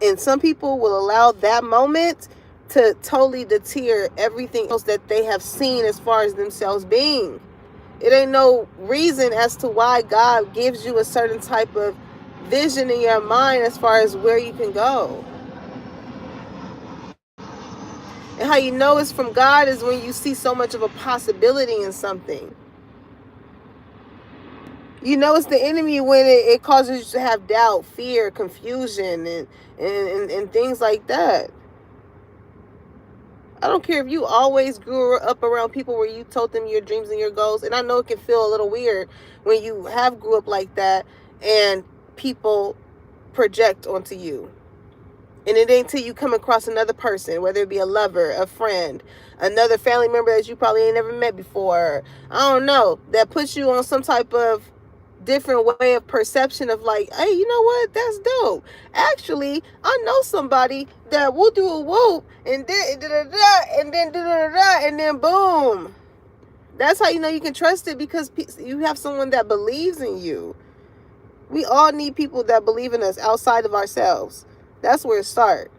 And some people will allow that moment to totally deter everything else that they have seen as far as themselves being. It ain't no reason as to why God gives you a certain type of vision in your mind as far as where you can go. And how you know it's from God is when you see so much of a possibility in something. You know it's the enemy when it causes you to have doubt, fear, confusion, and things like that. I don't care if you always grew up around people where you told them your dreams and your goals. And I know it can feel a little weird when you have grew up like that and people project onto you. And it ain't till you come across another person, whether it be a lover, a friend, another family member that you probably ain't never met before, I don't know, that puts you on some type of different way of perception of like, hey, you know what, that's dope. Actually, I know somebody that will do a whoop and then and then and then boom. That's how you know you can trust it, because you have someone that believes in you. We all need people that believe in us outside of ourselves. That's where it starts.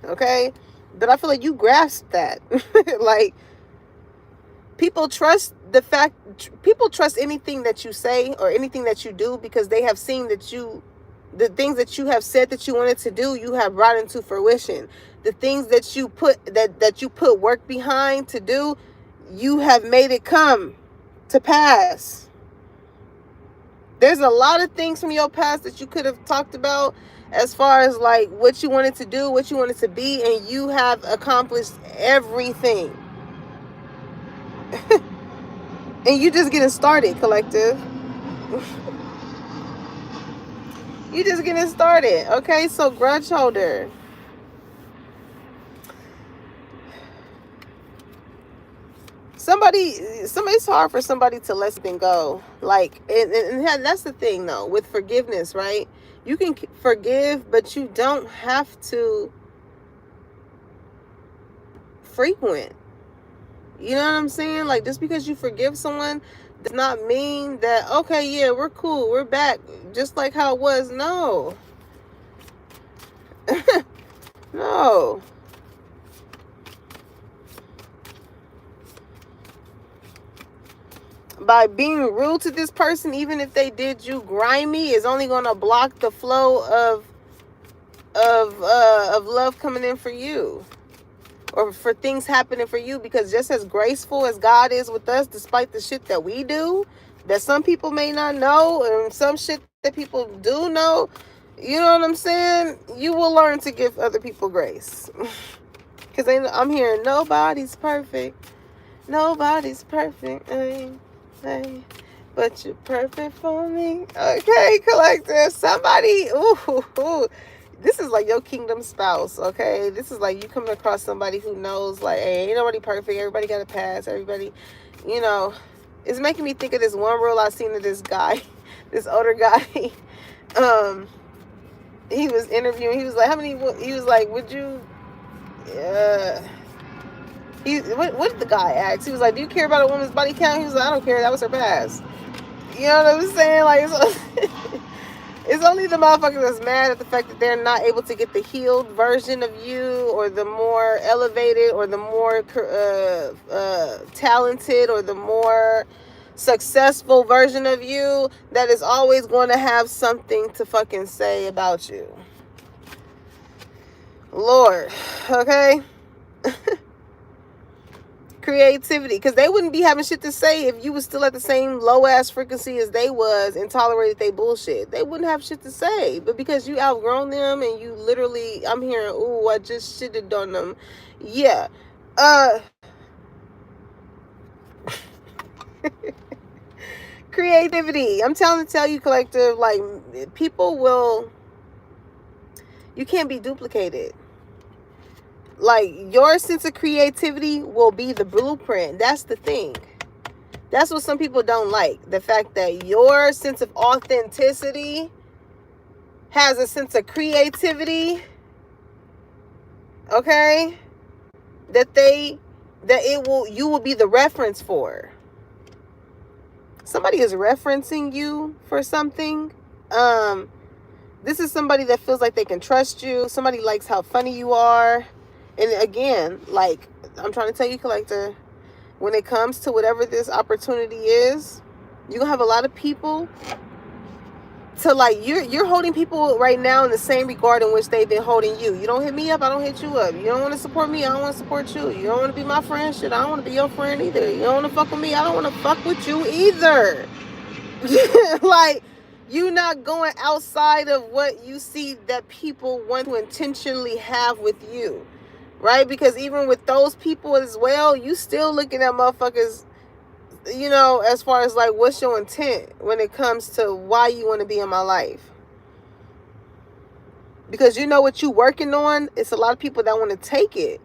Okay? But I feel like you grasp that. Like, people trust anything that you say or anything that you do, because they have seen that the things that you have said that you wanted to do, you have brought into fruition. The things that you put that you put work behind to do, you have made it come to pass. There's a lot of things from your past that you could have talked about as far as like what you wanted to do, what you wanted to be, and you have accomplished everything. And you just getting started, collective. You just getting started. Okay, so grudge holder. It's hard for somebody to let something go. Like, and that's the thing though, with forgiveness, right? You can forgive, but you don't have to frequent. You know what I'm saying? Like, just because you forgive someone does not mean that, okay, yeah, we're cool, we're back just like how it was. No. No. By being rude to this person, even if they did you grimy, is only going to block the flow of love coming in for you, or for things happening for you. Because just as graceful as God is with us, despite the shit that we do, that some people may not know, and some shit that people do know, you know what I'm saying? You will learn to give other people grace. Because I'm hearing nobody's perfect. Nobody's perfect. Hey, but you're perfect for me. Okay, collective. Somebody, ooh, this is like your kingdom spouse, okay? This is like you coming across somebody who knows, like, hey, ain't nobody perfect. Everybody got a pass. Everybody, it's making me think of this one reel I seen of this guy, this older guy. He was interviewing. He was like, he was like, would you, what did the guy ask? He was like, do you care about a woman's body count? He was like, I don't care. That was her pass. You know what I'm saying? Like, it's only the motherfuckers that's mad at the fact that they're not able to get the healed version of you, or the more elevated, or the more talented, or the more successful version of you, that is always going to have something to fucking say about you. Lord, okay? Creativity, because they wouldn't be having shit to say if you was still at the same low ass frequency as they was and tolerated they bullshit. They wouldn't have shit to say, but because you outgrown them and you literally, I'm hearing, ooh, I just shitted on them. Yeah. Creativity. I'm tell you, collective, like, people will, You can't be duplicated. Like, your sense of creativity will be the blueprint. That's the thing. That's what some people don't like. The fact that your sense of authenticity has a sense of creativity. Okay? You will be the reference for. Somebody is referencing you for something. This is somebody that feels like they can trust you. Somebody likes how funny you are. And again, like, I'm trying to tell you, collector, when it comes to whatever this opportunity is, you're gonna have a lot of people to, like, you're holding people right now in the same regard in which they've been holding you. You don't hit me up, I don't hit you up. You don't want to support me, I don't want to support you. You don't want to be my friend, shit, I don't want to be your friend either. You don't want to fuck with me, I don't want to fuck with you either. Like, you're not going outside of what you see that people want to intentionally have with you, right? Because even with those people as well, you still looking at motherfuckers, you know, as far as like, what's your intent when it comes to why you want to be in my life? Because you know what you working on, it's a lot of people that want to take it.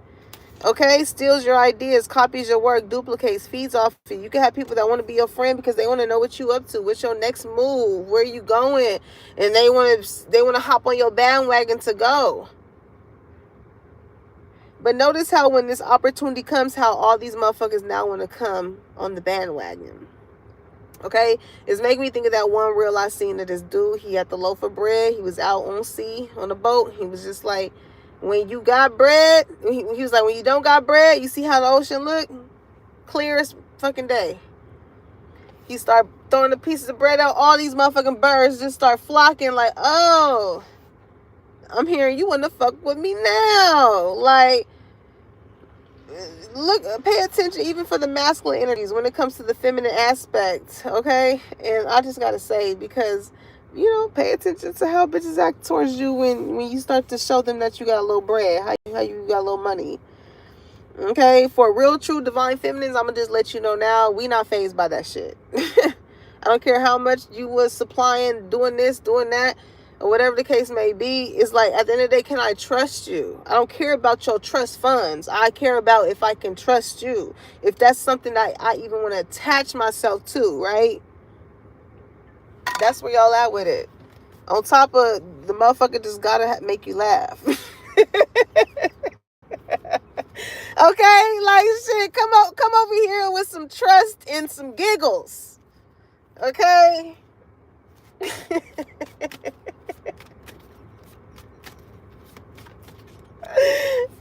Okay, steals your ideas, copies your work, duplicates, feeds off it. You can have people that want to be your friend because they want to know what you up to, what's your next move, where you going, and they want to hop on your bandwagon to go. But notice how when this opportunity comes, how all these motherfuckers now want to come on the bandwagon. Okay, it's making me think of that one reel I seen of this dude. He had the loaf of bread. He was out on sea on a boat. He was just like, when you got bread, he was like, when you don't got bread, you see how the ocean look? Clear as fucking day. He started throwing the pieces of bread out. All these motherfucking birds just start flocking like, oh, I'm hearing you want to fuck with me now. Like, look, pay attention even for the masculine energies when it comes to the feminine aspect, okay? And I just got to say, because, you know, pay attention to how bitches act towards you when you start to show them that you got a little bread, how you got a little money. Okay, for real, true, divine feminines, I'm gonna just let you know now, we not fazed by that shit. I don't care how much you was supplying, doing this, doing that, or whatever the case may be. It's like, at the end of the day, can I trust you? I don't care about your trust funds. I care about if I can trust you. If that's something that I even want to attach myself to, right? That's where y'all at with it. On top of the motherfucker just gotta make you laugh. Okay, like, shit, come over here with some trust and some giggles. Okay?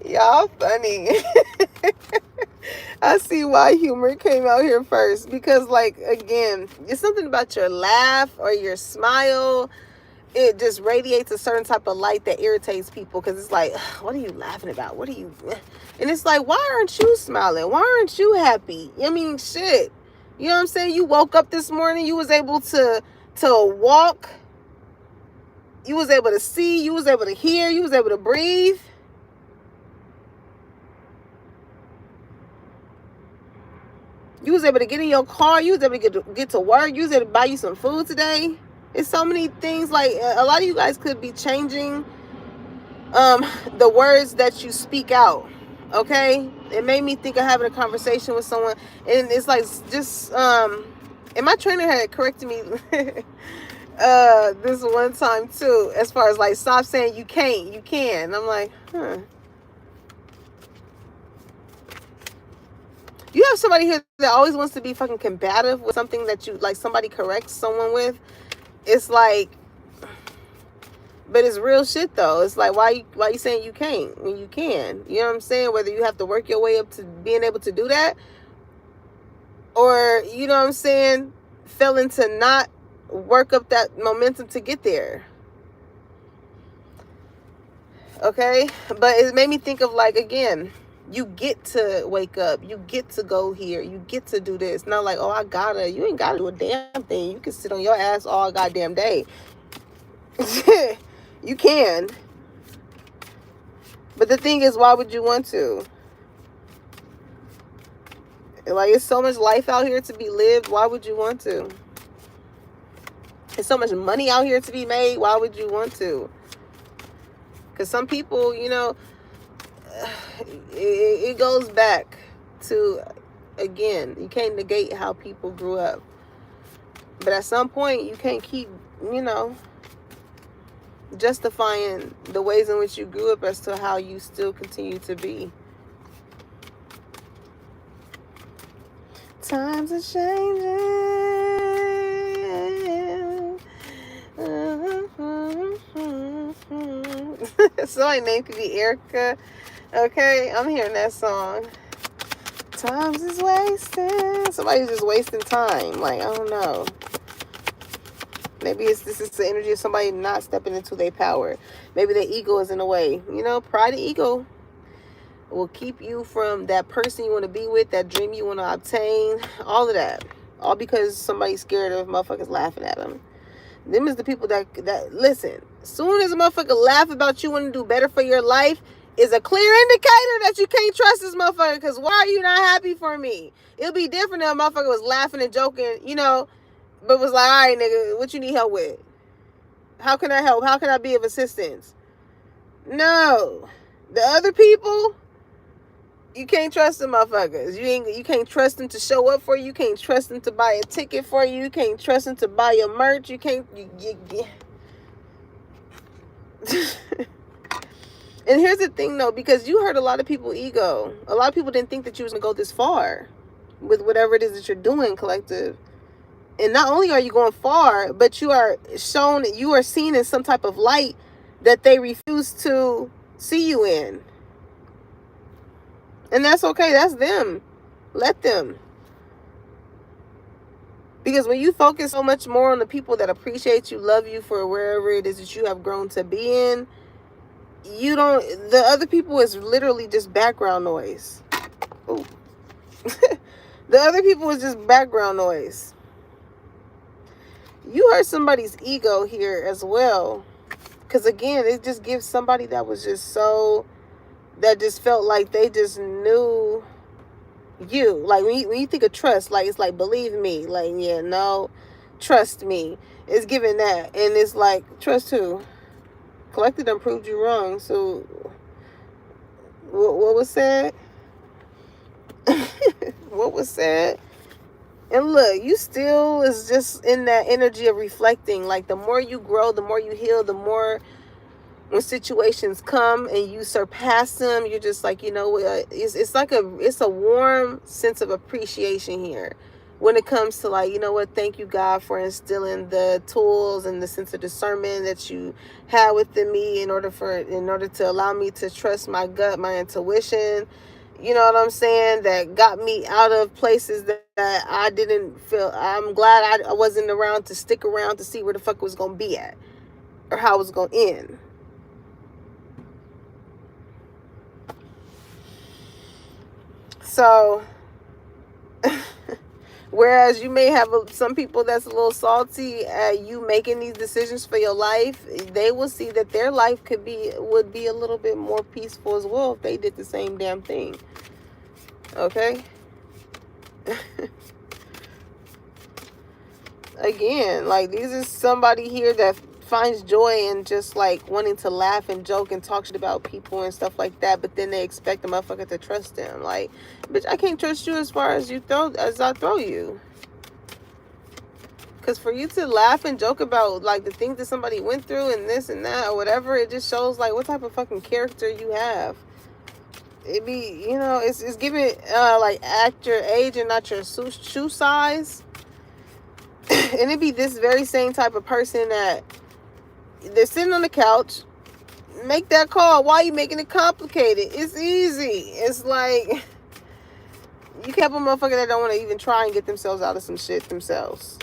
Y'all funny. I see why humor came out here first, because, like, again, it's something about your laugh or your smile. It just radiates a certain type of light that irritates people, because it's like, what are you laughing about? What are you? And it's like, why aren't you smiling? Why aren't you happy? I mean, shit. You know what I'm saying? You woke up this morning, you was able to walk, you was able to see, you was able to hear, you was able to breathe. You was able to get in your car. You was able to get to work. You was able to buy you some food today. It's so many things. Like, a lot of you guys could be changing the words that you speak out. Okay? It made me think of having a conversation with someone. And it's like, just, and my trainer had corrected me this one time too. As far as like, stop saying you can't, you can. I'm like, huh. You have somebody here that always wants to be fucking combative with something that you, like, somebody corrects someone with. It's like, but it's real shit though. It's like, why you saying you can't when you can? You know what I'm saying? Whether you have to work your way up to being able to do that, or, you know what I'm saying, failing to not work up that momentum to get there. Okay? But it made me think of, like, again, you get to wake up. You get to go here. You get to do this. Not like, oh, you ain't gotta do a damn thing. You can sit on your ass all goddamn day. You can. But the thing is, why would you want to? Like, it's so much life out here to be lived. Why would you want to? There's so much money out here to be made. Why would you want to? Because some people, you know, it goes back to, again, you can't negate how people grew up. But at some point, you can't keep, you know, justifying the ways in which you grew up as to how you still continue to be. Times are changing. Somebody name could be Erica. Okay, I'm hearing that song. Times is wasting. Somebody's just wasting time. Like, I don't know. Maybe this is the energy of somebody not stepping into their power. Maybe their ego is in the way. You know, pride and ego will keep you from that person you want to be with, that dream you want to obtain, all of that. All because somebody's scared of motherfuckers laughing at them. Them is the people that listen, as soon as a motherfucker laugh about you wanting to do better for your life, is a clear indicator that you can't trust this motherfucker, because why are you not happy for me? It'll be different if a motherfucker was laughing and joking, you know, but was like, all right, nigga, what you need help with? How can I help? How can I be of assistance? No. The other people, you can't trust them motherfuckers. You can't trust them to show up for you. You can't trust them to buy a ticket for you. You can't trust them to buy your merch. You can't. And here's the thing, though, because you hurt a lot of people's ego. A lot of people didn't think that you was going to go this far with whatever it is that you're doing, collective. And not only are you going far, but you are shown, you are seen in some type of light that they refuse to see you in. And that's okay. That's them. Let them. Because when you focus so much more on the people that appreciate you, love you for wherever it is that you have grown to be in, the other people is literally just background noise. Ooh. The other people is just background noise. You hurt somebody's ego here as well. Because again, it just gives somebody that was just so, that just felt like they just knew you. Like when you think of trust, like it's like, believe me. Like, yeah, no, trust me. It's giving that. And it's like, trust who? Collective done proved you wrong. So what was said? What was said? And look, you still is just in that energy of reflecting. Like the more you grow, the more you heal, the more when situations come and you surpass them, you're just like, you know, it's a warm sense of appreciation here when it comes to, like, you know what, thank you, God, for instilling the tools and the sense of discernment that you had within me in order to allow me to trust my gut, my intuition. You know what I'm saying? That got me out of places that I didn't feel. I'm glad I wasn't around to stick around to see where the fuck it was going to be at or how it was going to end. So, whereas you may have some people that's a little salty at you making these decisions for your life, they will see that their life would be a little bit more peaceful as well if they did the same damn thing. Okay? Again, like, this is somebody here that finds joy in just like wanting to laugh and joke and talk shit about people and stuff like that, but then they expect the motherfucker to trust them. Like, bitch, I can't trust you as far as I throw you. Because for you to laugh and joke about like the things that somebody went through and this and that or whatever, it just shows like what type of fucking character you have. It be, you know, it's giving like act your age and not your shoe size. And it be this very same type of person that they're sitting on the couch, make that call. Why are you making it complicated? It's easy. It's like you can't have a motherfucker that don't want to even try and get themselves out of some shit themselves,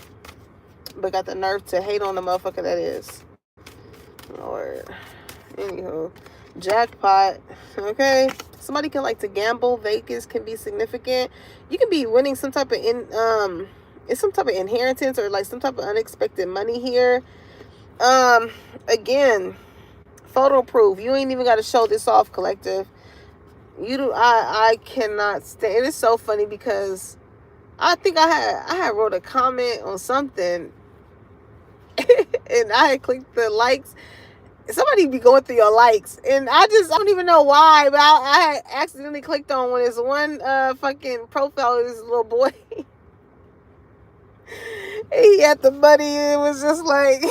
but got the nerve to hate on the motherfucker that is. Lord. Anywho, jackpot. Okay, somebody can like to gamble. Vegas can be significant. You can be winning some type of it's some type of inheritance or like some type of unexpected money here. Again, photo proof. You ain't even got to show this off, collective. I cannot stand. It is so funny because I think I had wrote a comment on something and I had clicked the likes Somebody be going through your likes, and I don't even know why, but I accidentally clicked on when it's one fucking profile of this little boy. He had the money, and it was just like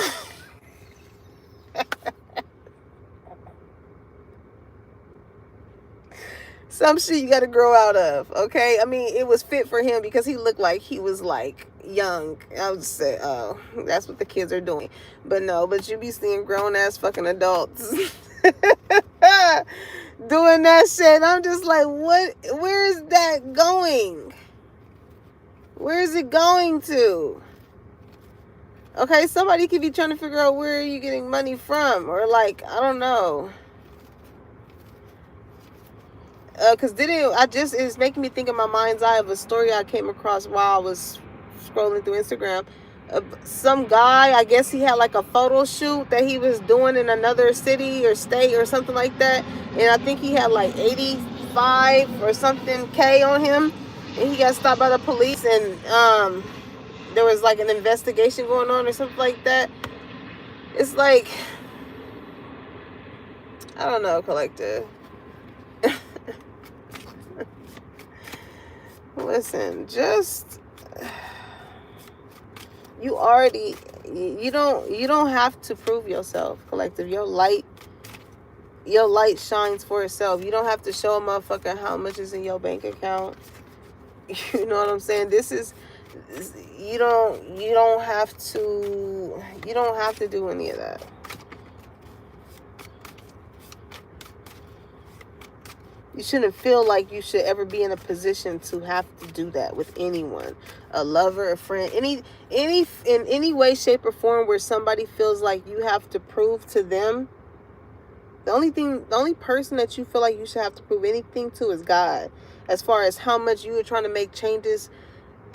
some shit you gotta grow out of, okay? I mean, it was fit for him because he looked like he was like young. I would say, oh, that's what the kids are doing. But no, but you be seeing grown ass fucking adults doing that shit. I'm just like, what? Where is that going? Where is it going to? Okay, somebody could be trying to figure out where are you getting money from, or like, I don't know. Because it's making me think in my mind's eye of a story I came across while I was scrolling through Instagram. Some guy, I guess he had like a photo shoot that he was doing in another city or state or something like that. And I think he had like 85 or something K on him. And he got stopped by the police, and there was like an investigation going on or something like that. It's like, I don't know, collective. Listen, just you don't have to prove yourself, collective. Your light shines for itself. You don't have to show a motherfucker how much is in your bank account. You know what I'm saying? You don't have to do any of that. You shouldn't feel like you should ever be in a position to have to do that with anyone, a lover, a friend, in any way, shape, or form where somebody feels like you have to prove to them. The only person that you feel like you should have to prove anything to is God. As far as how much you are trying to make changes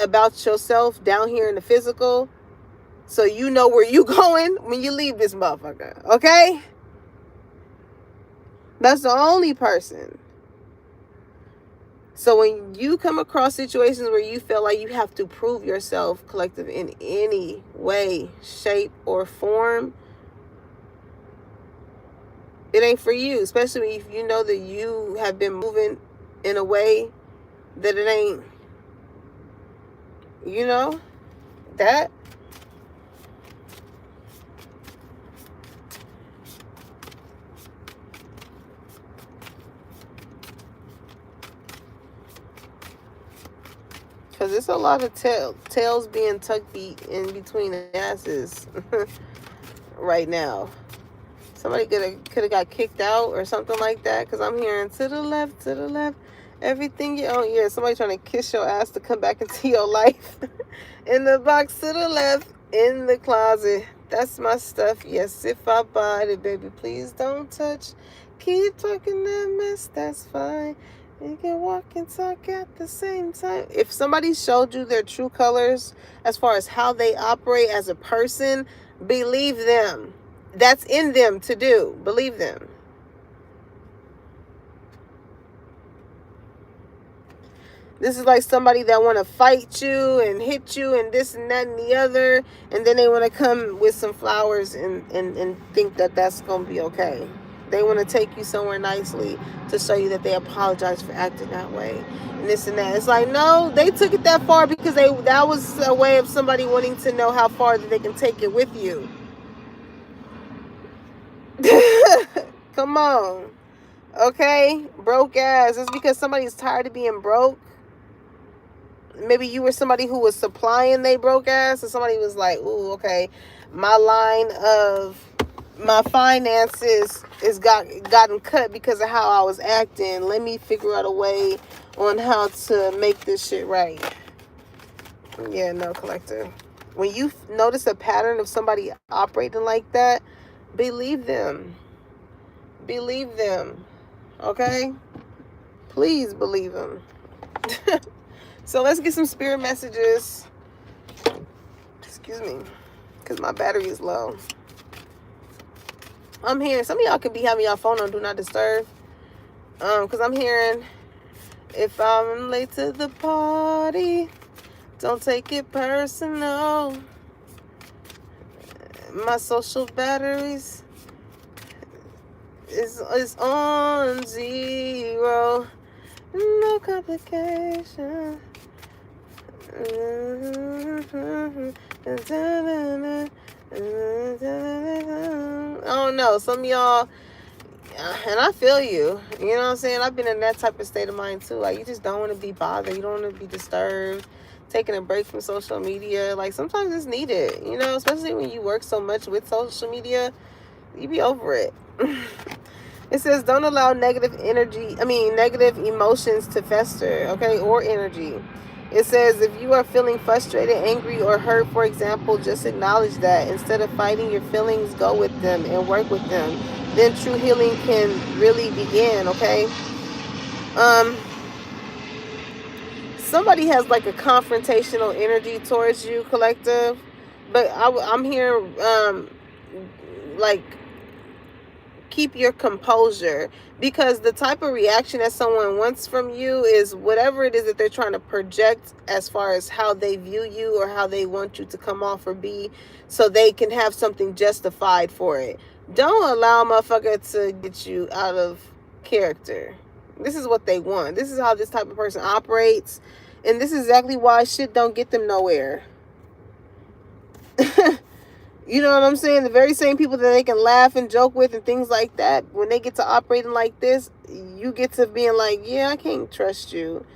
about yourself down here in the physical, so you know where you going when you leave this motherfucker. Okay? That's the only person. So when you come across situations where you feel like you have to prove yourself, collective, in any way, shape, or form, it ain't for you. Especially if you know that you have been moving in a way that it ain't, that. Because it's a lot of tails being tucked in between the asses right now. Somebody could have got kicked out or something like that. Because I'm hearing to the left, everything. Oh, yeah, somebody trying to kiss your ass to come back into your life. In the box to the left, in the closet. That's my stuff. Yes, if I buy it, baby, please don't touch. Keep talking that mess, that's fine. You can walk and talk at the same time. If somebody showed you their true colors as far as how they operate as a person, believe them. That's in them to do. Believe them. This is like somebody that want to fight you and hit you and this and that and the other, and then they want to come with some flowers and think that that's going to be okay. They want to take you somewhere nicely to show you that they apologize for acting that way and this and that. It's like, no, they took it that far because that was a way of somebody wanting to know how far that they can take it with you. Come on. Okay? Broke ass. It's because somebody's tired of being broke. Maybe you were somebody who was supplying they broke ass, and somebody was like, ooh, okay, my line of my finances is gotten cut because of how I was acting. Let me figure out a way on how to make this shit right. Yeah, no, collector. When you notice a pattern of somebody operating like that, believe them. Believe them. Okay? Please believe them. So let's get some spirit messages. Excuse me. Because my battery is low. I'm hearing, some of y'all could be having your phone on Do Not Disturb. Because I'm hearing, if I'm late to the party, don't take it personal. My social batteries It's on zero. No complication. I don't know. Some of y'all, and I feel you. You know what I'm saying? I've been in that type of state of mind too. Like, you just don't want to be bothered. You don't want to be disturbed. Taking a break from social media. Like, sometimes it's needed. You know, especially when you work so much with social media. You be over it. It says, don't allow negative emotions to fester, okay, or energy. It says, if you are feeling frustrated, angry, or hurt, for example, just acknowledge that. Instead of fighting your feelings, go with them and work with them. Then true healing can really begin, okay? Somebody has like a confrontational energy towards you, collective. But I'm here, like, keep your composure, because the type of reaction that someone wants from you is whatever it is that they're trying to project as far as how they view you or how they want you to come off or be, so they can have something justified for it. Don't allow a motherfucker to get you out of character. This is what they want. This is how this type of person operates, and this is exactly why shit don't get them nowhere. You know what I'm saying? The very same people that they can laugh and joke with and things like that, when they get to operating like this, you get to being like, yeah, I can't trust you.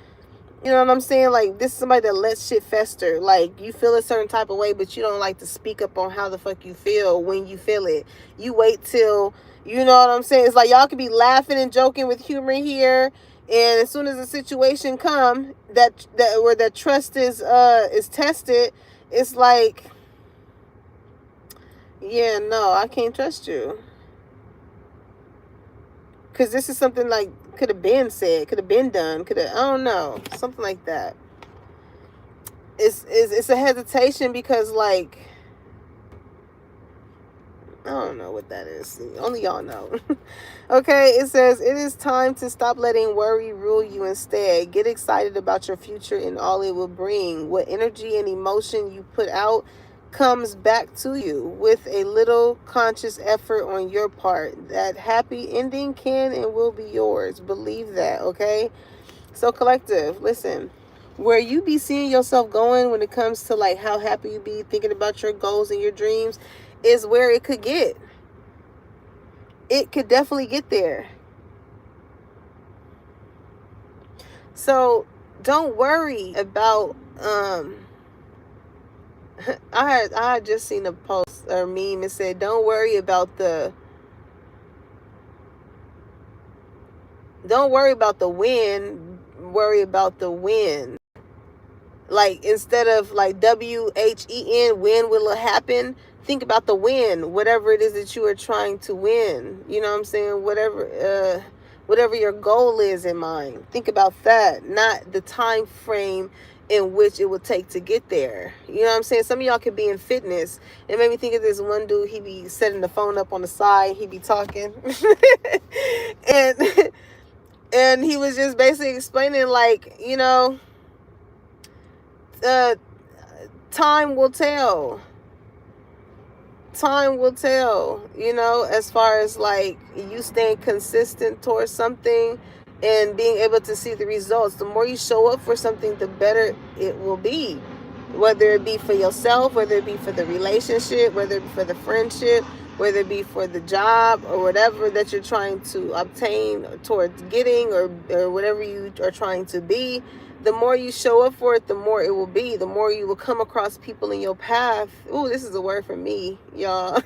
You know what I'm saying? Like, this is somebody that lets shit fester. Like, you feel a certain type of way, but you don't like to speak up on how the fuck you feel when you feel it. You wait till, you know what I'm saying? It's like y'all could be laughing and joking with humor here, and as soon as the situation come that where that trust is tested, it's like, yeah, no, I can't trust you. Because this is something like, could have been said, could have been done, could have, I don't know, something like that. It's a hesitation because, like, I don't know what that is. Only y'all know. Okay, it says, it is time to stop letting worry rule you instead. Get excited about your future and all it will bring. What energy and emotion you put out comes back to you with a little conscious effort on your part. That happy ending can and will be yours. Believe that, okay? So, collective, listen. Where you be seeing yourself going when it comes to, like, how happy you be thinking about your goals and your dreams is where it could get. It could definitely get there. So, don't worry about, I had just seen a post or meme. It said, don't worry about the win, worry about the win. Like, instead of like WHEN, when will it happen? Think about the win, whatever it is that you are trying to win. You know what I'm saying? Whatever your goal is in mind. Think about that, not the time frame in which it would take to get there. You know what I'm saying? Some of y'all could be in fitness. It made me think of this one dude. He be setting the phone up on the side. He be talking. and he was just basically explaining, like, you know, time will tell. Time will tell, you know, as far as like you staying consistent towards something and being able to see the results. The more you show up for something, the better it will be. Whether it be for yourself, whether it be for the relationship, whether it be for the friendship, whether it be for the job or whatever that you're trying to obtain towards getting, or whatever you are trying to be. The more you show up for it, the more it will be. The more you will come across people in your path. Ooh, this is a word for me, y'all.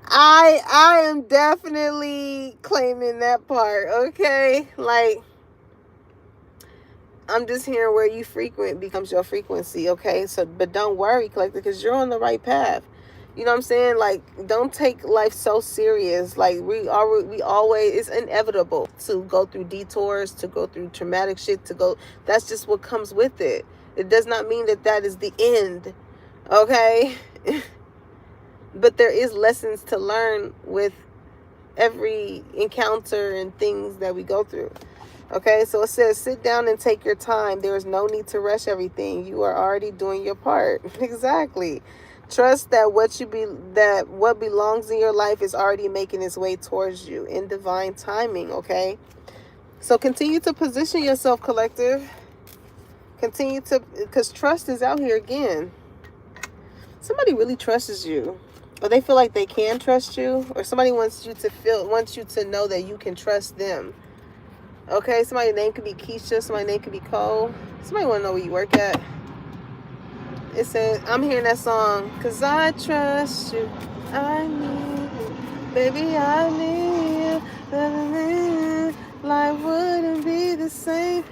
I am definitely claiming that part, okay? Like, I'm just hearing where you frequent becomes your frequency, okay? So, but don't worry, collective, because you're on the right path. You know what I'm saying? Like, don't take life so serious. Like, we always, it's inevitable to go through detours, to go through traumatic shit, that's just what comes with it. It does not mean that that is the end, okay? But there is lessons to learn with every encounter and things that we go through. Okay, so it says, sit down and take your time. There is no need to rush everything. You are already doing your part. Exactly. Trust that what belongs in your life is already making its way towards you in divine timing, okay? So continue to position yourself, collective. Continue to, because trust is out here again. Somebody really trusts you, or they feel like they can trust you, or somebody wants you to know that you can trust them. Okay, somebody's name could be Keisha, somebody's name could be Cole. Somebody want to know where you work at. It says, I'm hearing that song, 'cause I trust you, I need you, baby, I need you, life wouldn't be the same.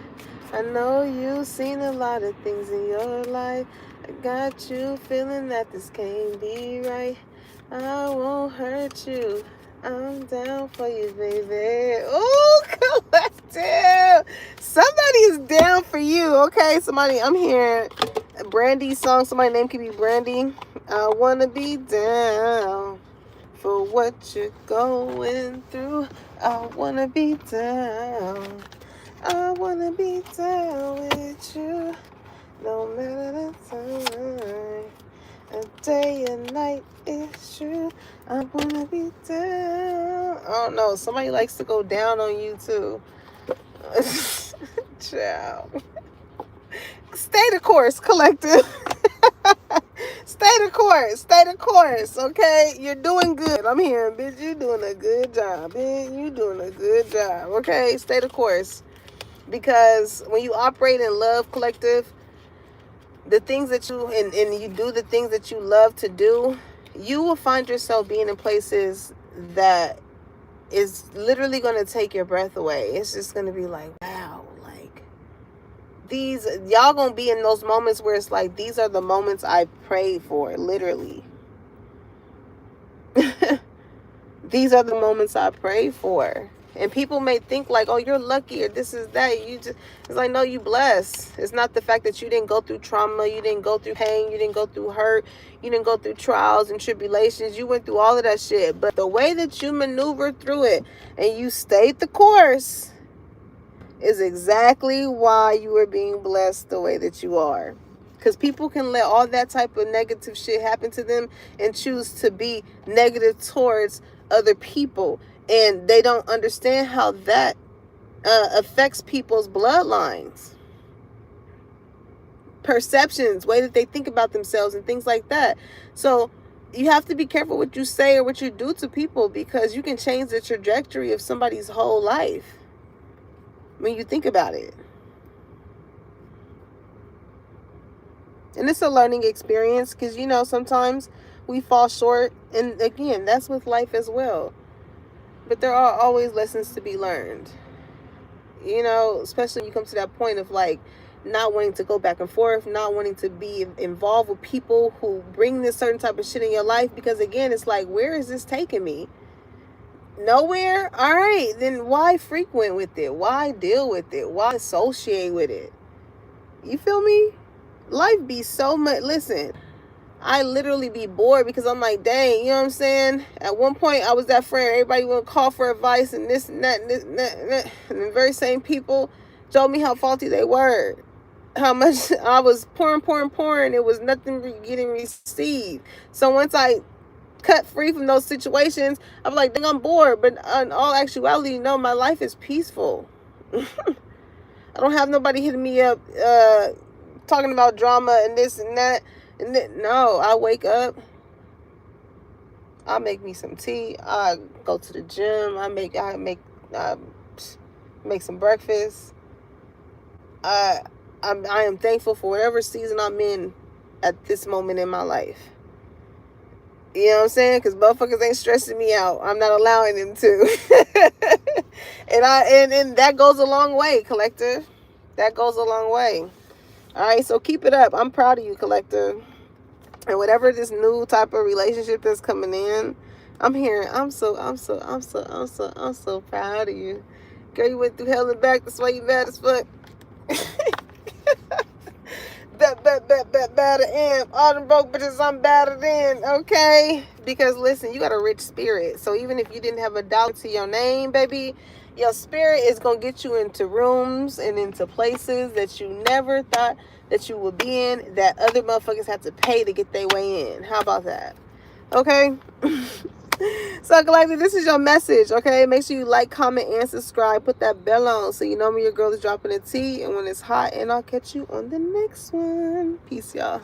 I know you've seen a lot of things in your life. I got you feeling that this can't be right. I won't hurt you, I'm down for you, baby. Oh, collective. Somebody is down for you, okay? Somebody, I'm hearing Brandy's song. Somebody's name could be Brandy. I want to be down for what you're going through. I want to be down. I want to be down with you. No matter the time. A day and night is true. I want to be down. Oh no, somebody likes to go down on you too. Ciao. Stay the course, collective. Stay the course. Stay the course, okay? You're doing good. I'm hearing, bitch, you doing a good job. Bitch, you doing a good job, okay? Stay the course. Because when you operate in love, collective, the things that you, and you do the things that you love to do, you will find yourself being in places that is literally going to take your breath away. It's just going to be like, wow, like y'all going to be in those moments where it's like, these are the moments I prayed for, literally. These are the moments I prayed for. And people may think like, oh, you're lucky or this is that. It's like, no, you blessed. It's not the fact that you didn't go through trauma, you didn't go through pain, you didn't go through hurt, you didn't go through trials and tribulations. You went through all of that shit. But the way that you maneuvered through it and you stayed the course is exactly why you are being blessed the way that you are. Because people can let all that type of negative shit happen to them and choose to be negative towards other people. And they don't understand how that affects people's bloodlines, perceptions, way that they think about themselves and things like that. So you have to be careful what you say or what you do to people, because you can change the trajectory of somebody's whole life when you think about it. And it's a learning experience, because, you know, sometimes we fall short. And again, that's with life as well. But there are always lessons to be learned. You know, especially when you come to that point of like not wanting to go back and forth, not wanting to be involved with people who bring this certain type of shit in your life. Because again, it's like, where is this taking me? Nowhere? All right, then why frequent with it? Why deal with it? Why associate with it? You feel me? Life be so much. Listen, I literally be bored because I'm like, dang, you know what I'm saying? At one point, I was that friend. Everybody would call for advice and this and that and this and that. And the very same people told me how faulty they were. How much I was pouring. It was nothing getting received. So once I cut free from those situations, I'm like, dang, I'm bored. But in all actuality, no, my life is peaceful. I don't have nobody hitting me up talking about drama and this and that. And then, no, I wake up, I make me some tea, I go to the gym, I make some breakfast. I am thankful for whatever season I'm in at this moment in my life. You know what I'm saying? Because motherfuckers ain't stressing me out. I'm not allowing them to. and that goes a long way, collective. That goes a long way. All right, so keep it up. I'm proud of you, collective. And whatever this new type of relationship that's coming in, I'm so proud of you. Girl, you went through hell and back. That's why you bad as fuck. Better amp. All them broke bitches, I'm better than. Okay? Because listen, you got a rich spirit. So even if you didn't have a dollar to your name, baby, Your spirit is going to get you into rooms and into places that you never thought that you would be in, that other motherfuckers have to pay to get their way in. How about that? Okay? So, Galactic, this is your message, okay? Make sure you like, comment, and subscribe. Put that bell on so you know when your girl is dropping a tea and when it's hot. And I'll catch you on the next one. Peace, y'all.